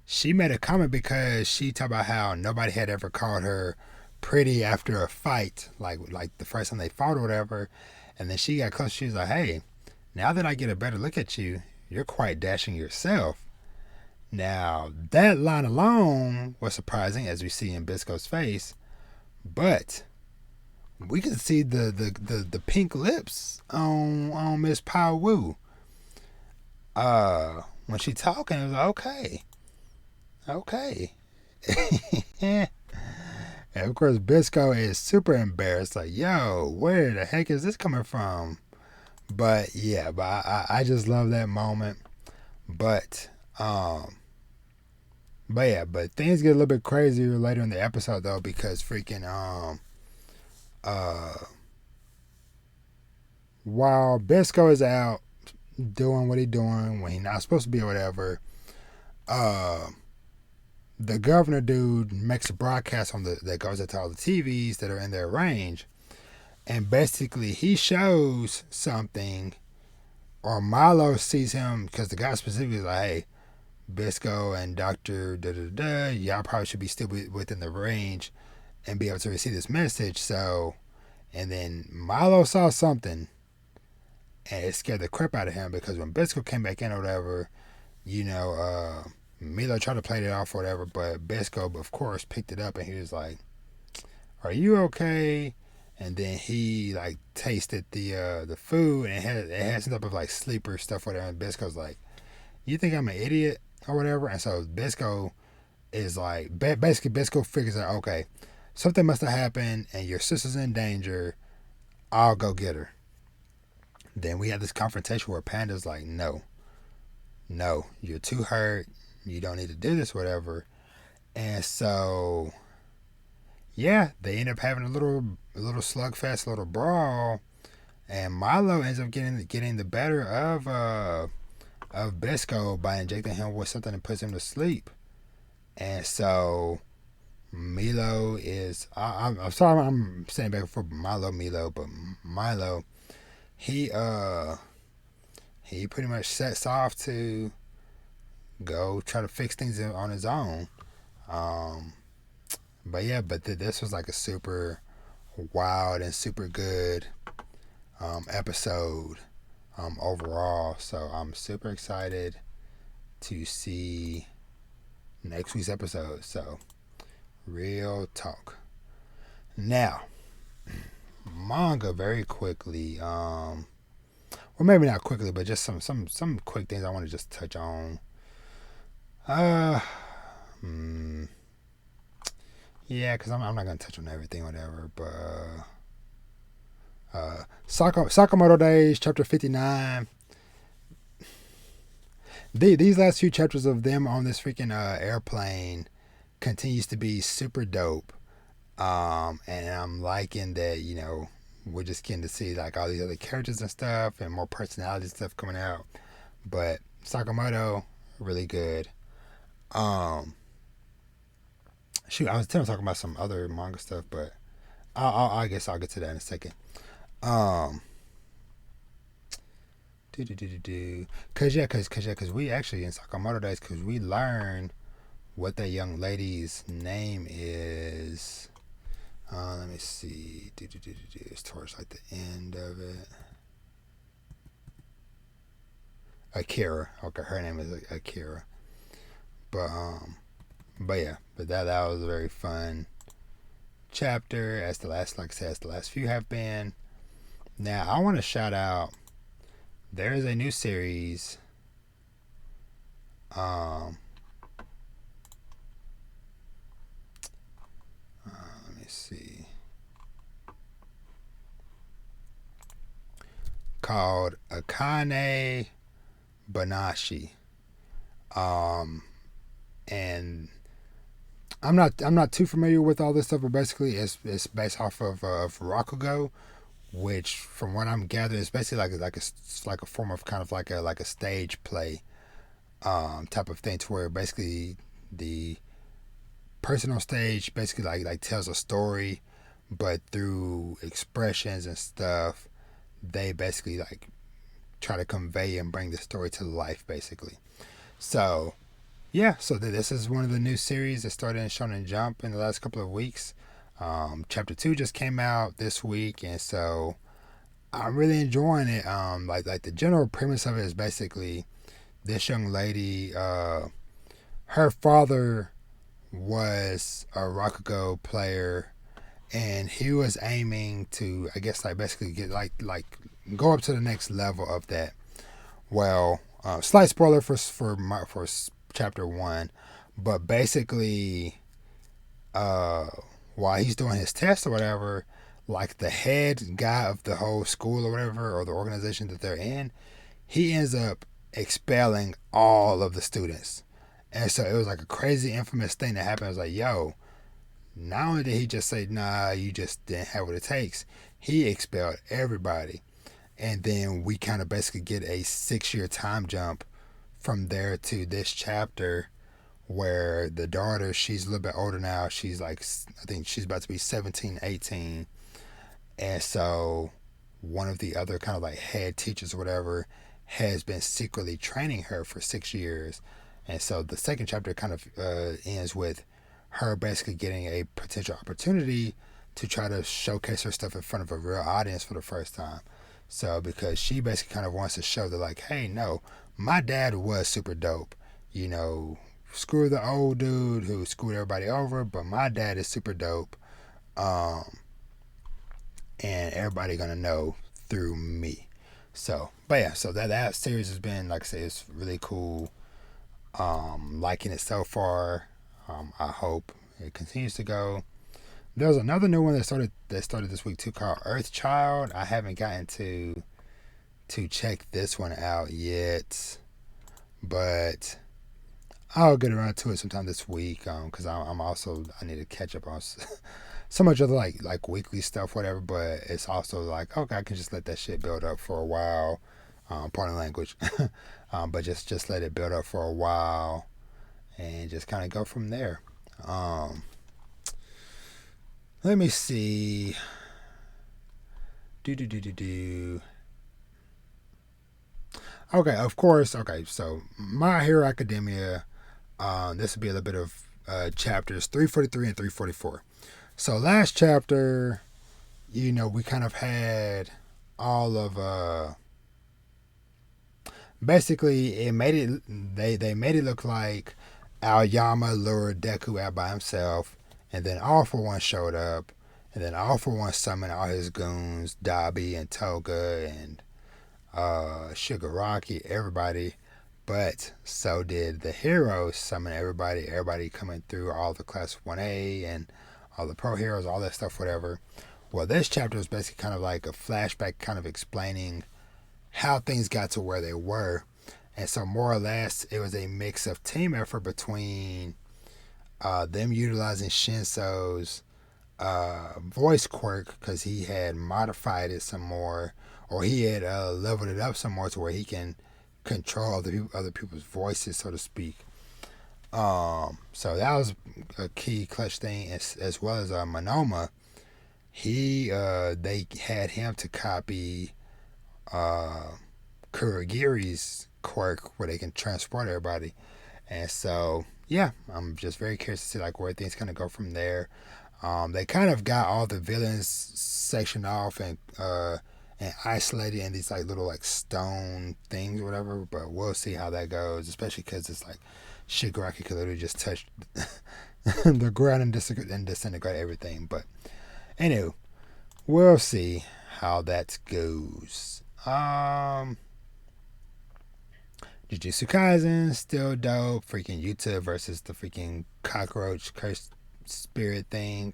she made a comment because she talked about how nobody had ever called her pretty after a fight, like the first time they fought or whatever. And then she got close. She was like, hey, now that I get a better look at you, you're quite dashing yourself. Now, that line alone was surprising, as we see in Bisco's face, but we can see the pink lips on Miss Pao Wu. When she talking, it was like, okay. And of course, Bisco is super embarrassed, like, yo, where the heck is this coming from? But yeah, I just love that moment. But things get a little bit crazier later in the episode though, because freaking while Bisco is out doing what he's doing when he's not supposed to be or whatever, the governor dude makes a broadcast that goes out to all the TVs that are in their range, and basically he shows something, or Milo sees him, because the guy specifically is like, hey, Bisco and Dr. y'all probably should be still within the range and be able to receive this message. So, and then Milo saw something and it scared the crap out of him, because when Bisco came back in or whatever, Milo tried to play it off or whatever, but Bisco, of course, picked it up and he was like, are you okay? And then he like tasted the food, and it had some type of like sleeper stuff or whatever, and Bisco's like, you think I'm an idiot or whatever? And so Bisco is like, basically Bisco figures out, okay, something must have happened and your sister's in danger, I'll go get her. Then we have this confrontation where Panda's like, no, no, you're too hurt. You don't need to do this, whatever. And so, yeah, they end up having a little slugfest, a little brawl, and Milo ends up getting the better of Bisco by injecting him with something that puts him to sleep. And so Milo is I'm sorry I'm saying back for Milo, but Milo he pretty much sets off to go try to fix things on his own. Um, but this was like a super wild and super good episode overall. So I'm super excited to see next week's episode. So real talk. Now, manga very quickly. Well, maybe not quickly, but just some quick things I want to just touch on. Yeah, because I'm not gonna touch on everything, whatever. But Sakamoto Days, chapter 59. These last few chapters of them on this freaking airplane continues to be super dope. And I'm liking that, we're just getting to see like all these other characters and stuff and more personality stuff coming out. But Sakamoto, really good. Shoot, I was talking about some other manga stuff, but I guess I'll get to that in a second. Cause we actually in Sakamoto Days, cause we learned what that young lady's name is. Let me see. It's towards like the end of it. Akira. Okay, her name is Akira. But that was a very fun chapter, as the last few have been. Now I want to shout out. There is a new series. Let me see. Called Akane-Banashi. And I'm not too familiar with all this stuff, but basically it's based off of Rakugo, which from what I'm gathering is basically like a form of kind of like a stage play type of thing, to where basically the person on stage basically like tells a story, but through expressions and stuff, they basically like try to convey and bring the story to life, basically. So yeah, so this is one of the new series that started in Shonen Jump in the last couple of weeks. Chapter 2 just came out this week, and so I'm really enjoying it. Like the general premise of it is basically this young lady, her father was a Rakugo player, and he was aiming to, I guess, like basically get like go up to the next level of that. Well, slight spoiler for chapter 1, but basically, while he's doing his test or whatever, like the head guy of the whole school or whatever, or the organization that they're in, he ends up expelling all of the students. And so it was like a crazy infamous thing that happened. It was like, yo, not only did he just say, nah, you just didn't have what it takes, he expelled everybody. And then we kind of basically get a 6-year time jump from there to this chapter, where the daughter, she's a little bit older now. She's like, I think she's about to be 17, 18. And so one of the other kind of like head teachers or whatever has been secretly training her for 6 years. And so the second chapter kind of ends with her basically getting a potential opportunity to try to showcase her stuff in front of a real audience for the first time. So because she basically kind of wants to show that, like, hey, no, my dad was super dope. Screw the old dude who screwed everybody over, but my dad is super dope. And everybody gonna know through me. So, but yeah, so that series has been, like I say, it's really cool. Liking it so far. I hope it continues to go. There's another new one that started this week too, called Earthchild. I haven't gotten to check this one out yet, but I'll get around to it sometime this week. Because I'm also I need to catch up on so much other like weekly stuff, whatever. But it's also like, okay, I can just let that shit build up for a while. Pardon the language. But just let it build up for a while and just kind of go from there. Let me see. Do. Okay, of course. Okay, so My Hero Academia. This will be a little bit of chapters 343 and 344. So last chapter, we kind of had all of basically it made it they made it look like Aoyama lured Deku out by himself, and then All For One showed up, and then All For One summoned all his goons, Dabi and Toga and Shigaraki, everybody. But so did the heroes summon everybody coming through, all the class 1A and all the pro heroes, all that stuff, whatever. Well, this chapter is basically kind of like a flashback, kind of explaining how things got to where they were. And so more or less it was a mix of team effort between them utilizing Shinso's voice quirk, because he had modified it some more, or he had leveled it up some more to where he can control other people's voices, so to speak. So that was a key clutch thing, as well as Monoma. They had him to copy Kurogiri's quirk, where they can transport everybody. And so yeah, I'm just very curious to see like where things kind of go from there. They kind of got all the villains sectioned off and isolated in these like little like stone things or whatever, but we'll see how that goes, especially because it's like Shigaraki could literally just touch the ground and disintegrate everything. But anyway, we'll see how that goes. Jujutsu Kaisen, still dope. Freaking Yuta versus the freaking cockroach cursed spirit thing.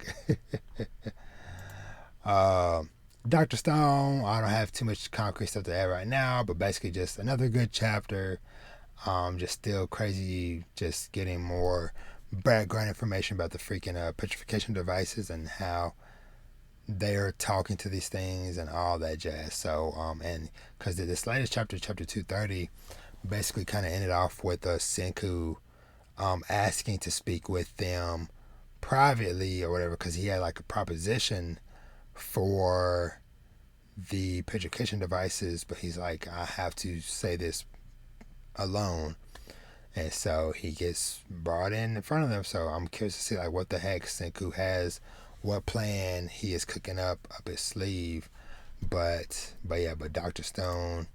Dr. Stone, I don't have too much concrete stuff to add right now, but basically just another good chapter. Just still crazy, just getting more background information about the freaking petrification devices and how they're talking to these things and all that jazz. So, and because this latest chapter 230, basically kind of ended off with Senku asking to speak with them privately or whatever, because he had like a proposition for the petrification devices, but he's like, I have to say this alone. And so he gets brought in front of them. So I'm curious to see like what the heck Senku has, what plan he is cooking up his sleeve. But Dr. Stone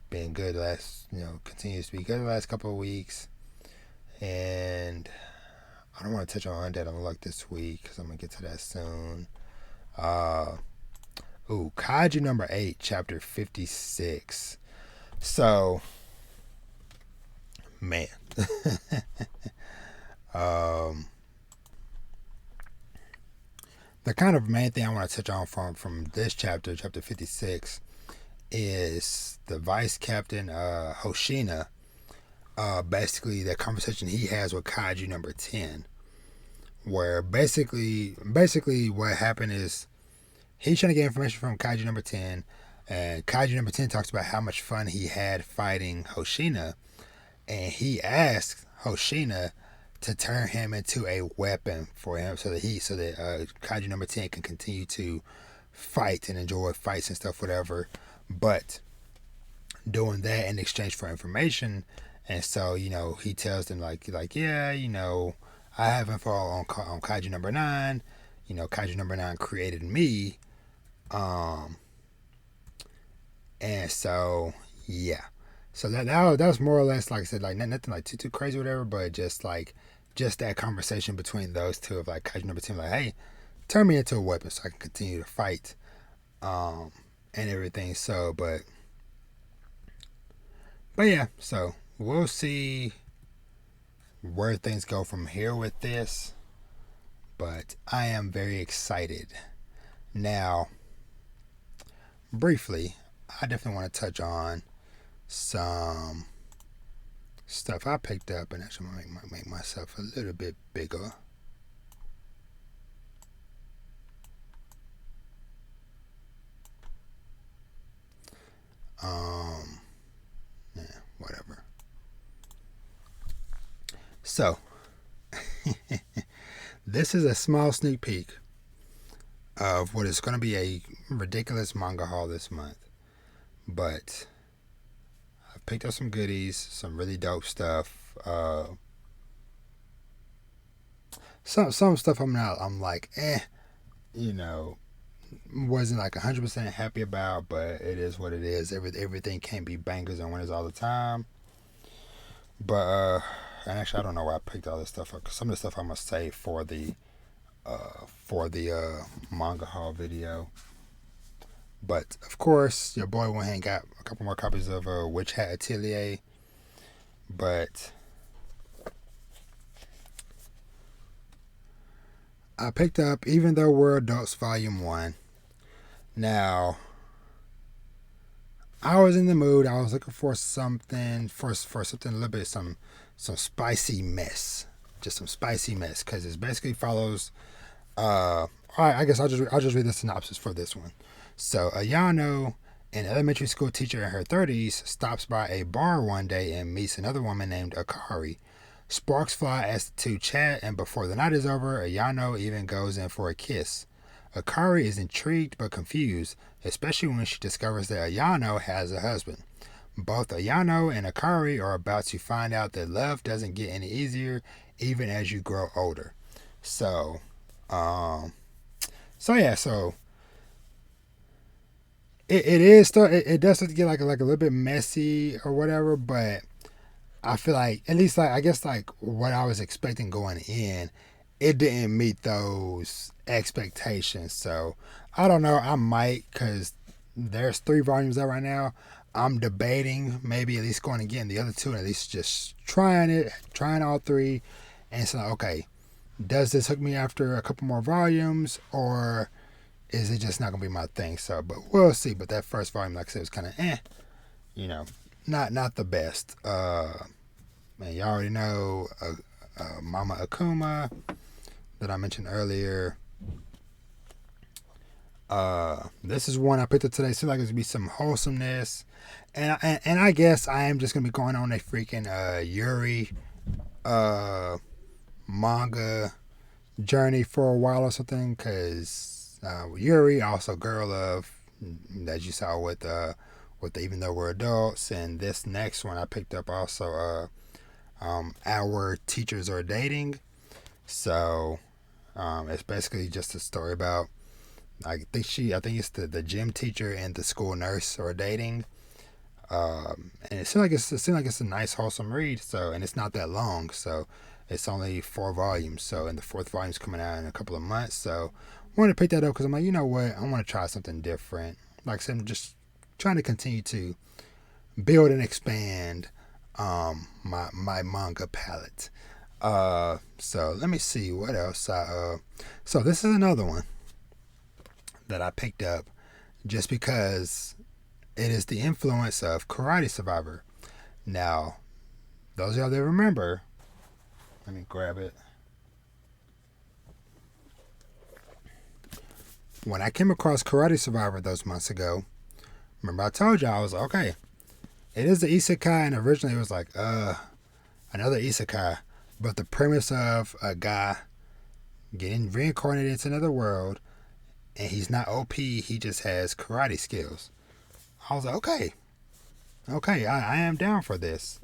being good continues to be good the last couple of weeks. And I don't want to touch on Undead Unluck this week because I'm going to get to that soon. Kaiju number 8, chapter 56. So, man. The kind of main thing I want to touch on from this chapter 56, is the vice captain, Hoshina. Basically, the conversation he has with Kaiju number 10, where basically what happened is he's trying to get information from Kaiju number 10, and Kaiju number 10 talks about how much fun he had fighting Hoshina, and he asks Hoshina to turn him into a weapon for him, so that Kaiju number 10 can continue to fight and enjoy fights and stuff, whatever, but doing that in exchange for information. And so, he tells them like, yeah, I have info on Kaiju number 9. Kaiju number 9 created me. And so, yeah. So that was more or less, like I said, like nothing like too crazy or whatever, but just that conversation between those two of like Kaiju number 10, like, hey, turn me into a weapon so I can continue to fight, and everything. So, but yeah, so we'll see where things go from here with this, but I am very excited. Now, briefly, I definitely want to touch on some stuff I picked up, and actually make myself a little bit bigger. Yeah, whatever. So, this is a small sneak peek of what is going to be a ridiculous manga haul this month. But I picked up some goodies, some really dope stuff. Some stuff I'm like, you know, wasn't like 100% happy about, but it is what it is. Everything can't be bangers and winners all the time. But and actually, I don't know why I picked all this stuff up. Cause some of the stuff I'm gonna save for the manga haul video. But of course, your boy went and got a couple more copies of Witch Hat Atelier. But I picked up Even Though We're Adults Volume 1. Now, I was in the mood. I was looking for something, for something a little bit, some spicy mess. Just some spicy mess. Because it basically follows, I guess I'll just read the synopsis for this one. So, Ayano, an elementary school teacher in her 30s, stops by a bar one day and meets another woman named Akari. Sparks fly as the two chat, and before the night is over, Ayano even goes in for a kiss. Akari is intrigued but confused, especially when she discovers that Ayano has a husband. Both Ayano and Akari are about to find out that love doesn't get any easier even as you grow older. So it does start to get like a little bit messy or whatever, but I feel like, at least like, I guess like what I was expecting going in, it didn't meet those expectations. So I don't know. I might, because there's 3 volumes out right now. I'm debating maybe at least going and getting the other 2, and at least just trying all 3, and it's like, okay, does this hook me after a couple more volumes, or is it just not gonna be my thing? So, but we'll see. But that first volume, like I said, was kind of not the best. Man, you already know Mama Akuma that I mentioned earlier. This is one I picked up today. Seems like it's gonna be some wholesomeness, and I guess I am just gonna be going on a freaking Yuri manga journey for a while or something. Cause Yuri, also Girl Love, that you saw with Even Though We're Adults, and this next one I picked up also Our Teachers Are Dating. So it's basically just a story about, I think it's the gym teacher and the school nurse are dating. And it seems like it's a nice wholesome read. So, and it's not that long, so it's only 4 volumes. So, and the 4th volume's coming out in a couple of months. So I want to pick that up because I'm like, you know what, I want to try something different. Like I said, I'm just trying to continue to build and expand my manga palette. So let me see what else. So this is another one that I picked up just because it is the influence of Karate Survivor. Now, those of y'all that remember, let me grab it. When I came across Karate Survivor those months ago, remember I told y'all, I was like, okay, it is the isekai, and originally it was like, another isekai, but the premise of a guy getting reincarnated into another world, and he's not OP, he just has karate skills. I was like, okay, I am down for this.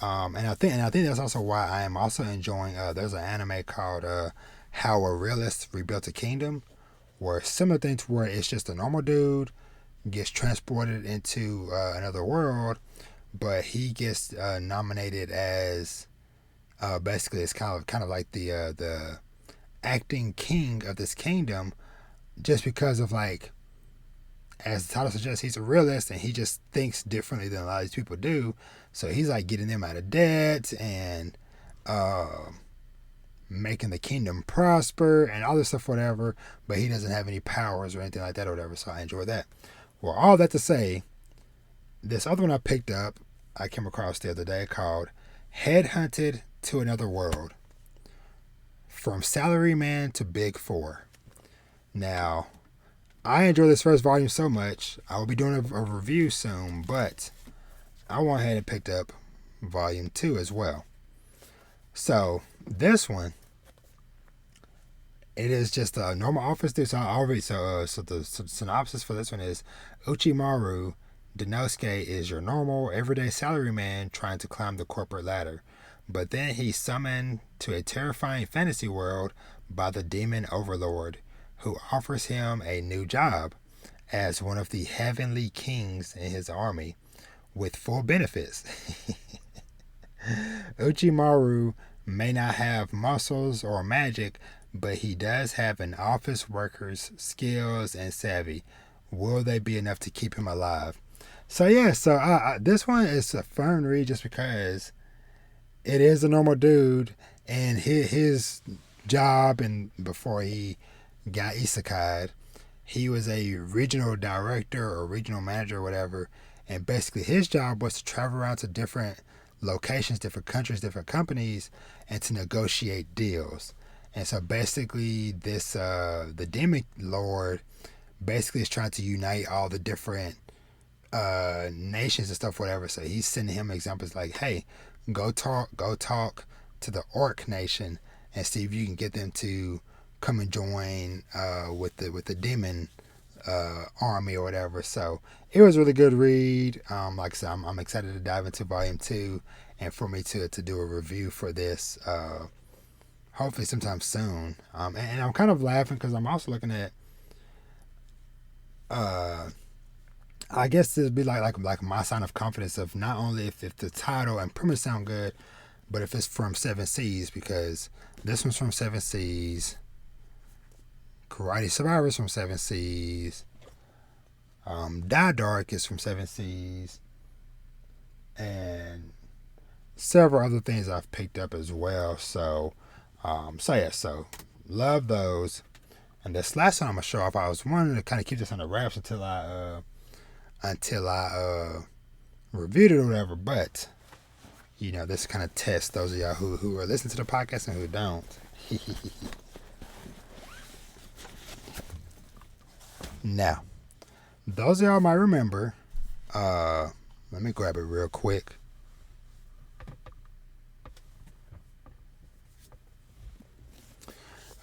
And I think that's also why I am also enjoying. There's an anime called How a Realist Rebuilt a Kingdom, where similar thing to where it's just a normal dude gets transported into another world, but he gets nominated as basically it's kind of like the acting king of this kingdom, just because of, like, as the title suggests, he's a realist and he just thinks differently than a lot of these people do. So he's like getting them out of debt and making the kingdom prosper and all this stuff, whatever. But he doesn't have any powers or anything like that or whatever. So I enjoy that. Well, all that to say, this other one I picked up, I came across the other day, called Headhunted to Another World. From Salaryman to Big Four. Now, I enjoy this first volume so much, I will be doing a review soon, but I went ahead and picked up volume 2 as well. So, this one, it is just a normal office dude. So I'll read. So the synopsis for this one is: Uchimaru Denosuke is your normal, everyday salaryman trying to climb the corporate ladder. But then he's summoned to a terrifying fantasy world by the demon overlord, who offers him a new job as one of the heavenly kings in his army, with full benefits. Uchimaru may not have muscles or magic, but he does have an office worker's skills and savvy. Will they be enough to keep him alive? So yeah, this one is a fun read just because it is a normal dude, and his job, and before he got isekai'd, he was a regional director or regional manager or whatever, and basically his job was to travel around to different locations, different countries, different companies, and to negotiate deals. And so basically this the demon lord basically is trying to unite all the different nations and stuff, whatever. So he's sending him examples like, hey, go talk to the orc nation and see if you can get them to come and join with the demon army or whatever. So it was a really good read. Like I said, I'm excited to dive into volume 2 and for me to do a review for this hopefully sometime soon. And I'm kind of laughing because I'm also looking at I guess this would be like my sign of confidence of not only if the title and premise sound good, but if it's from Seven Seas, because this one's from Seven Seas. Karate Survivors from Seven Seas. Die Dark is from Seven Seas. And several other things I've picked up as well. So love those. And this last one I'm gonna show off, I was wanting to kind of keep this on the wraps until I reviewed it or whatever, but this kind of tests those of y'all who are listening to the podcast and who don't. Now, those of y'all might remember, let me grab it real quick.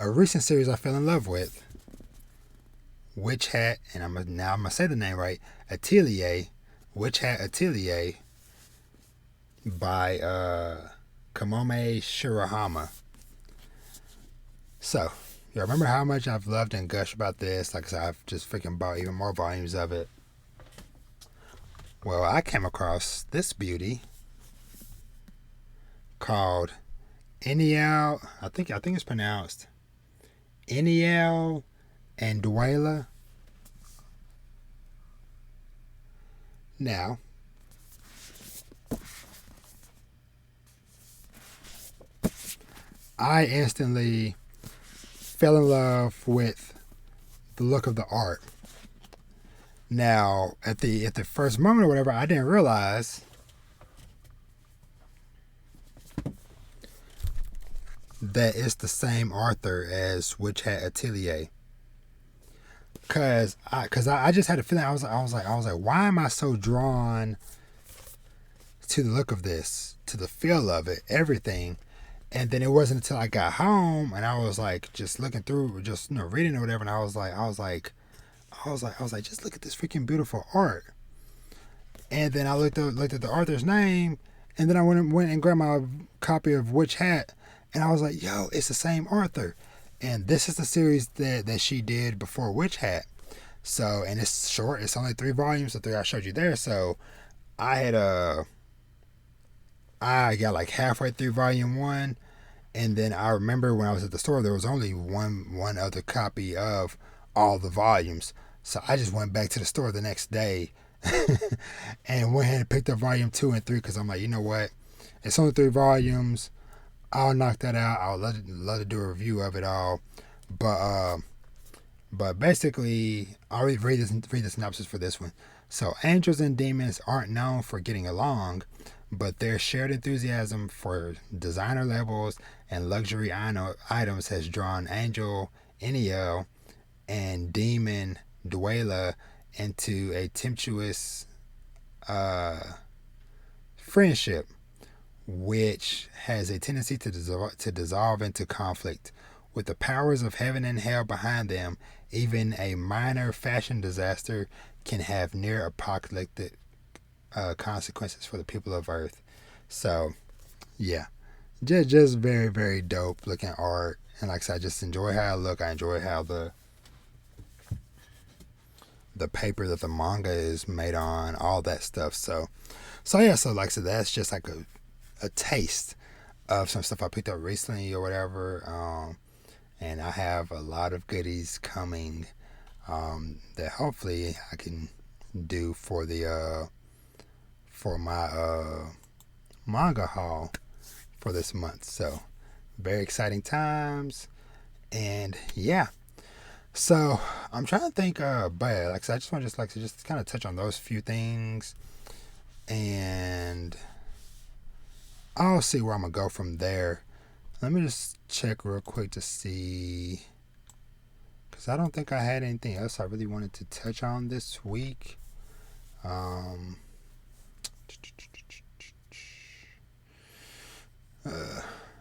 A recent series I fell in love with, Witch Hat, and I'm gonna say the name right, Atelier, Witch Hat Atelier, by Kamome Shirahama. So, you remember how much I've loved and gushed about this? Like I said, I've just freaking bought even more volumes of it. Well, I came across this beauty called Eniale. I think it's pronounced Eniale and Dewiela. Now, I instantly fell in love with the look of the art. Now, at the first moment or whatever, I didn't realize that it's the same author as Witch Hat Atelier. Cause I just had a feeling. I was like, why am I so drawn to the look of this, to the feel of it, everything? And then it wasn't until I got home and I was like, just looking through, just reading or whatever, and I was like, just look at this freaking beautiful art. And then I looked at the author's name, and then I went and grabbed my copy of Witch Hat, and I was like, yo, it's the same author. And this is the series that she did before Witch Hat. So, and it's short. It's only 3 volumes, the 3 I showed you there. So, I got like halfway through volume 1, and then I remember when I was at the store, there was only one other copy of all the volumes. So I just went back to the store the next day and went ahead and picked up volume 2 and 3 because I'm like, you know what? It's only 3 volumes. I'll knock that out. I'll love to do a review of it all. But basically, I'll read the synopsis for this one. So, angels and demons aren't known for getting along, but their shared enthusiasm for designer labels and luxury items has drawn Angel Eniale and Demon Dewiela into a tempestuous friendship, which has a tendency to dissolve into conflict. With the powers of heaven and hell behind them, even a minor fashion disaster can have near apocalyptic consequences for the people of Earth. So, yeah, just very, very dope looking art. And like I said, I just enjoy how it look. I enjoy how the paper that the manga is made on, all that stuff. So yeah, so like I said, that's just like a taste of some stuff I picked up recently or whatever. And I have a lot of goodies coming that hopefully I can do for the for my manga haul for this month. So very exciting times, and yeah. So I'm trying to think, but like I said, I just want to just kind of touch on those few things, and I'll see where I'm gonna go from there. Let me just check real quick to see, because I don't think I had anything else I really wanted to touch on this week.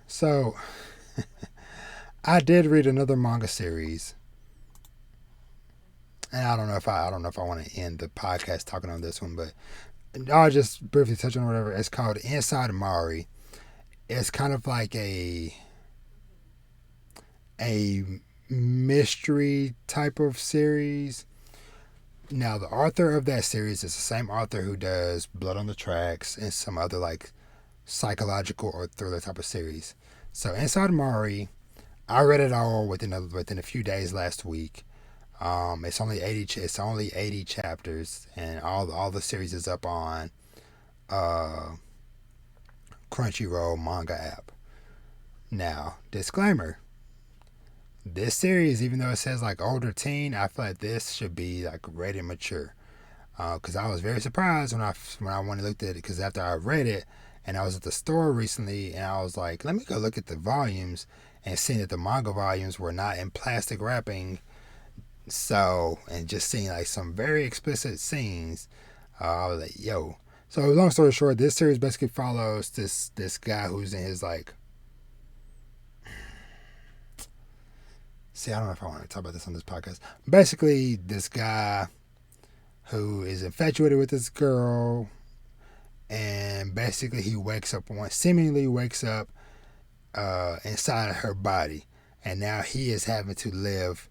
So I did read another manga series, and I don't know if I want to end the podcast talking on this one, but I'll just briefly touch on whatever. It's called Inside Mari. It's kind of like a mystery type of series. Now, the author of that series is the same author who does Blood on the Tracks and some other like psychological or thriller type of series. So Inside Mari, I read it all within a few days last week. It's only 80 chapters, and all the series is up on Crunchyroll manga app. Now, disclaimer: this series, even though it says like older teen, I feel like this should be like rated mature. Because I was very surprised when I went and looked at it. Because after I read it, and I was at the store recently, and I was like, let me go look at the volumes, and seeing that the manga volumes were not in plastic wrapping. So, and just seeing like some very explicit scenes, I was like, yo. So long story short, this series basically follows this guy who's in his like. See, I don't know if I want to talk about this on this podcast. Basically, this guy who is infatuated with this girl, and basically he seemingly wakes up inside of her body, and now he is having to live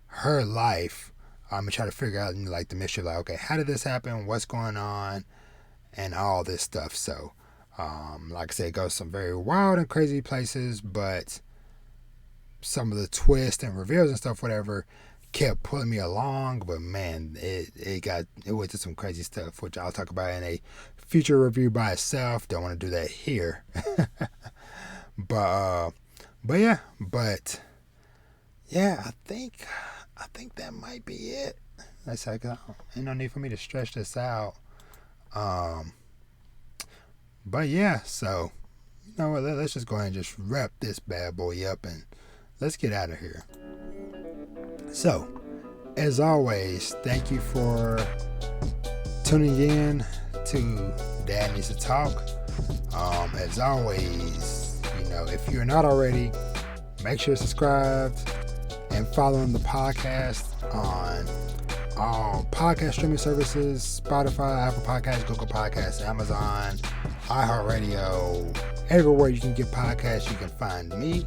her life. I'm trying to figure out like the mystery, like, okay, how did this happen? What's going on? And all this stuff. So, like I said, it goes some very wild and crazy places, but some of the twists and reveals and stuff, whatever, kept pulling me along. But man, it went to some crazy stuff, which I'll talk about in a future review by itself. Don't want to do that here. but yeah, I think that might be it. That's like, ain't no need for me to stretch this out. But yeah, so you know what? Let's just go ahead and just wrap this bad boy up and let's get out of here. So, as always, thank you for tuning in to Dad Needs to Talk. As always, you know, if you're not already, make sure you're subscribed and following the podcast on all podcast streaming services: Spotify, Apple Podcasts, Google Podcasts, Amazon, iHeartRadio. Everywhere you can get podcasts, you can find me.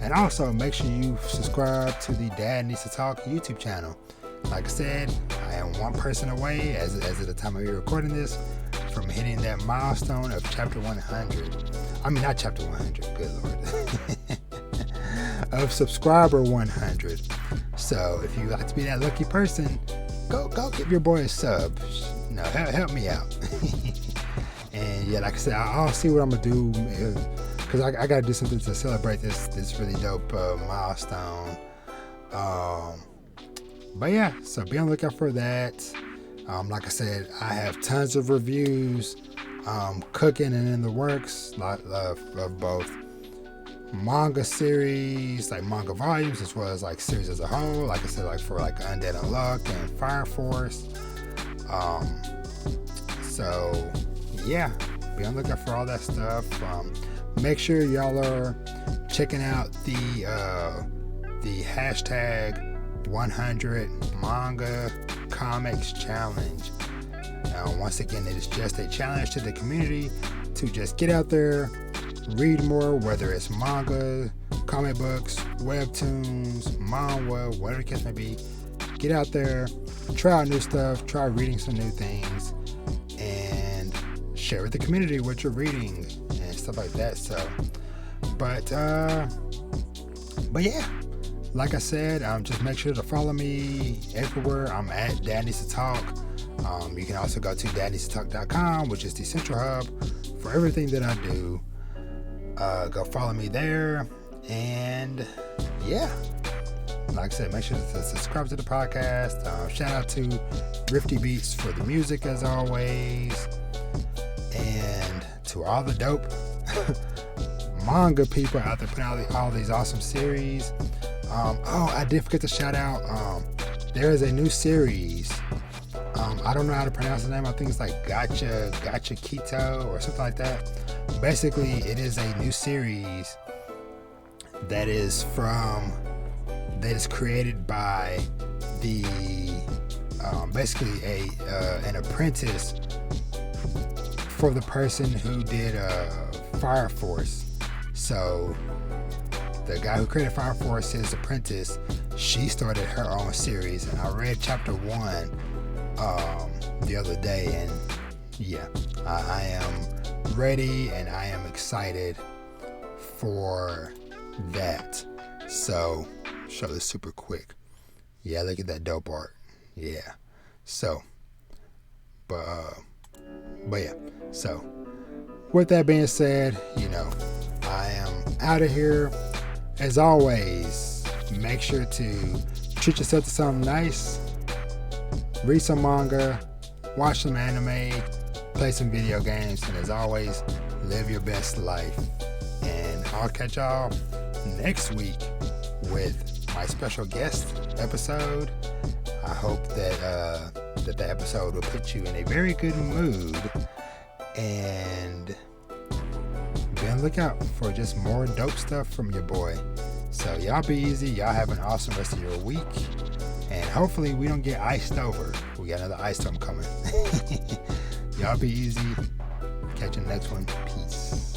And also, make sure you subscribe to the Dad Needs to Talk YouTube channel. Like I said, I am one person away, as of the time of you recording this, from hitting that milestone of chapter 100. I mean, not chapter 100, good Lord. Of subscriber 100. So, if you like to be that lucky person, go give your boy a sub. No, help me out. And yeah, like I said, I'll see what I'm going to do. Because I got to do something to celebrate this really dope milestone. But yeah, so be on the lookout for that. Like I said, I have tons of reviews cooking and in the works. Lot of both manga series, like manga volumes, as well as like series as a whole. Like I said, like for like Undead Unluck and Fire Force. So yeah, be on the lookout for all that stuff. Make sure y'all are checking out the hashtag 100 Manga Comics Challenge. Once again, it is just a challenge to the community to just get out there, read more, whether it's manga, comic books, webtoons, manhwa, whatever the case may be. Get out there, try out new stuff, try reading some new things, and share with the community what you're reading and stuff like that. So, but yeah, like I said, just make sure to follow me everywhere. I'm at Dad Needs to Talk. You can also go to dadneedstotalk.com, which is the central hub for everything that I do. Go follow me there. And yeah, like I said, make sure to subscribe to the podcast. Shout out to Rifty Beats for the music as always. And to all the dope manga people out there putting out all these awesome series. I did forget to shout out, there is a new series. I don't know how to pronounce the name. I think it's like Gacha Kito or something like that. Basically, it is a new series that is created by the basically an apprentice for the person who did Fire Force. So the guy who created Fire Force, his apprentice, she started her own series, and I read chapter 1 the other day, and yeah, I am ready and I am excited for that. So show this super quick. Yeah, look at that dope art. Yeah. So but yeah, so with that being said, I am out of here. As always, make sure to treat yourself to something nice. Read some manga, watch some anime, play some video games, and as always, live your best life. And I'll catch y'all next week with my special guest episode. I hope that the episode will put you in a very good mood, and be on the lookout for just more dope stuff from your boy. So y'all be easy. Y'all have an awesome rest of your week. And hopefully we don't get iced over. We got another ice storm coming. Y'all be easy. Catch you next one. Peace.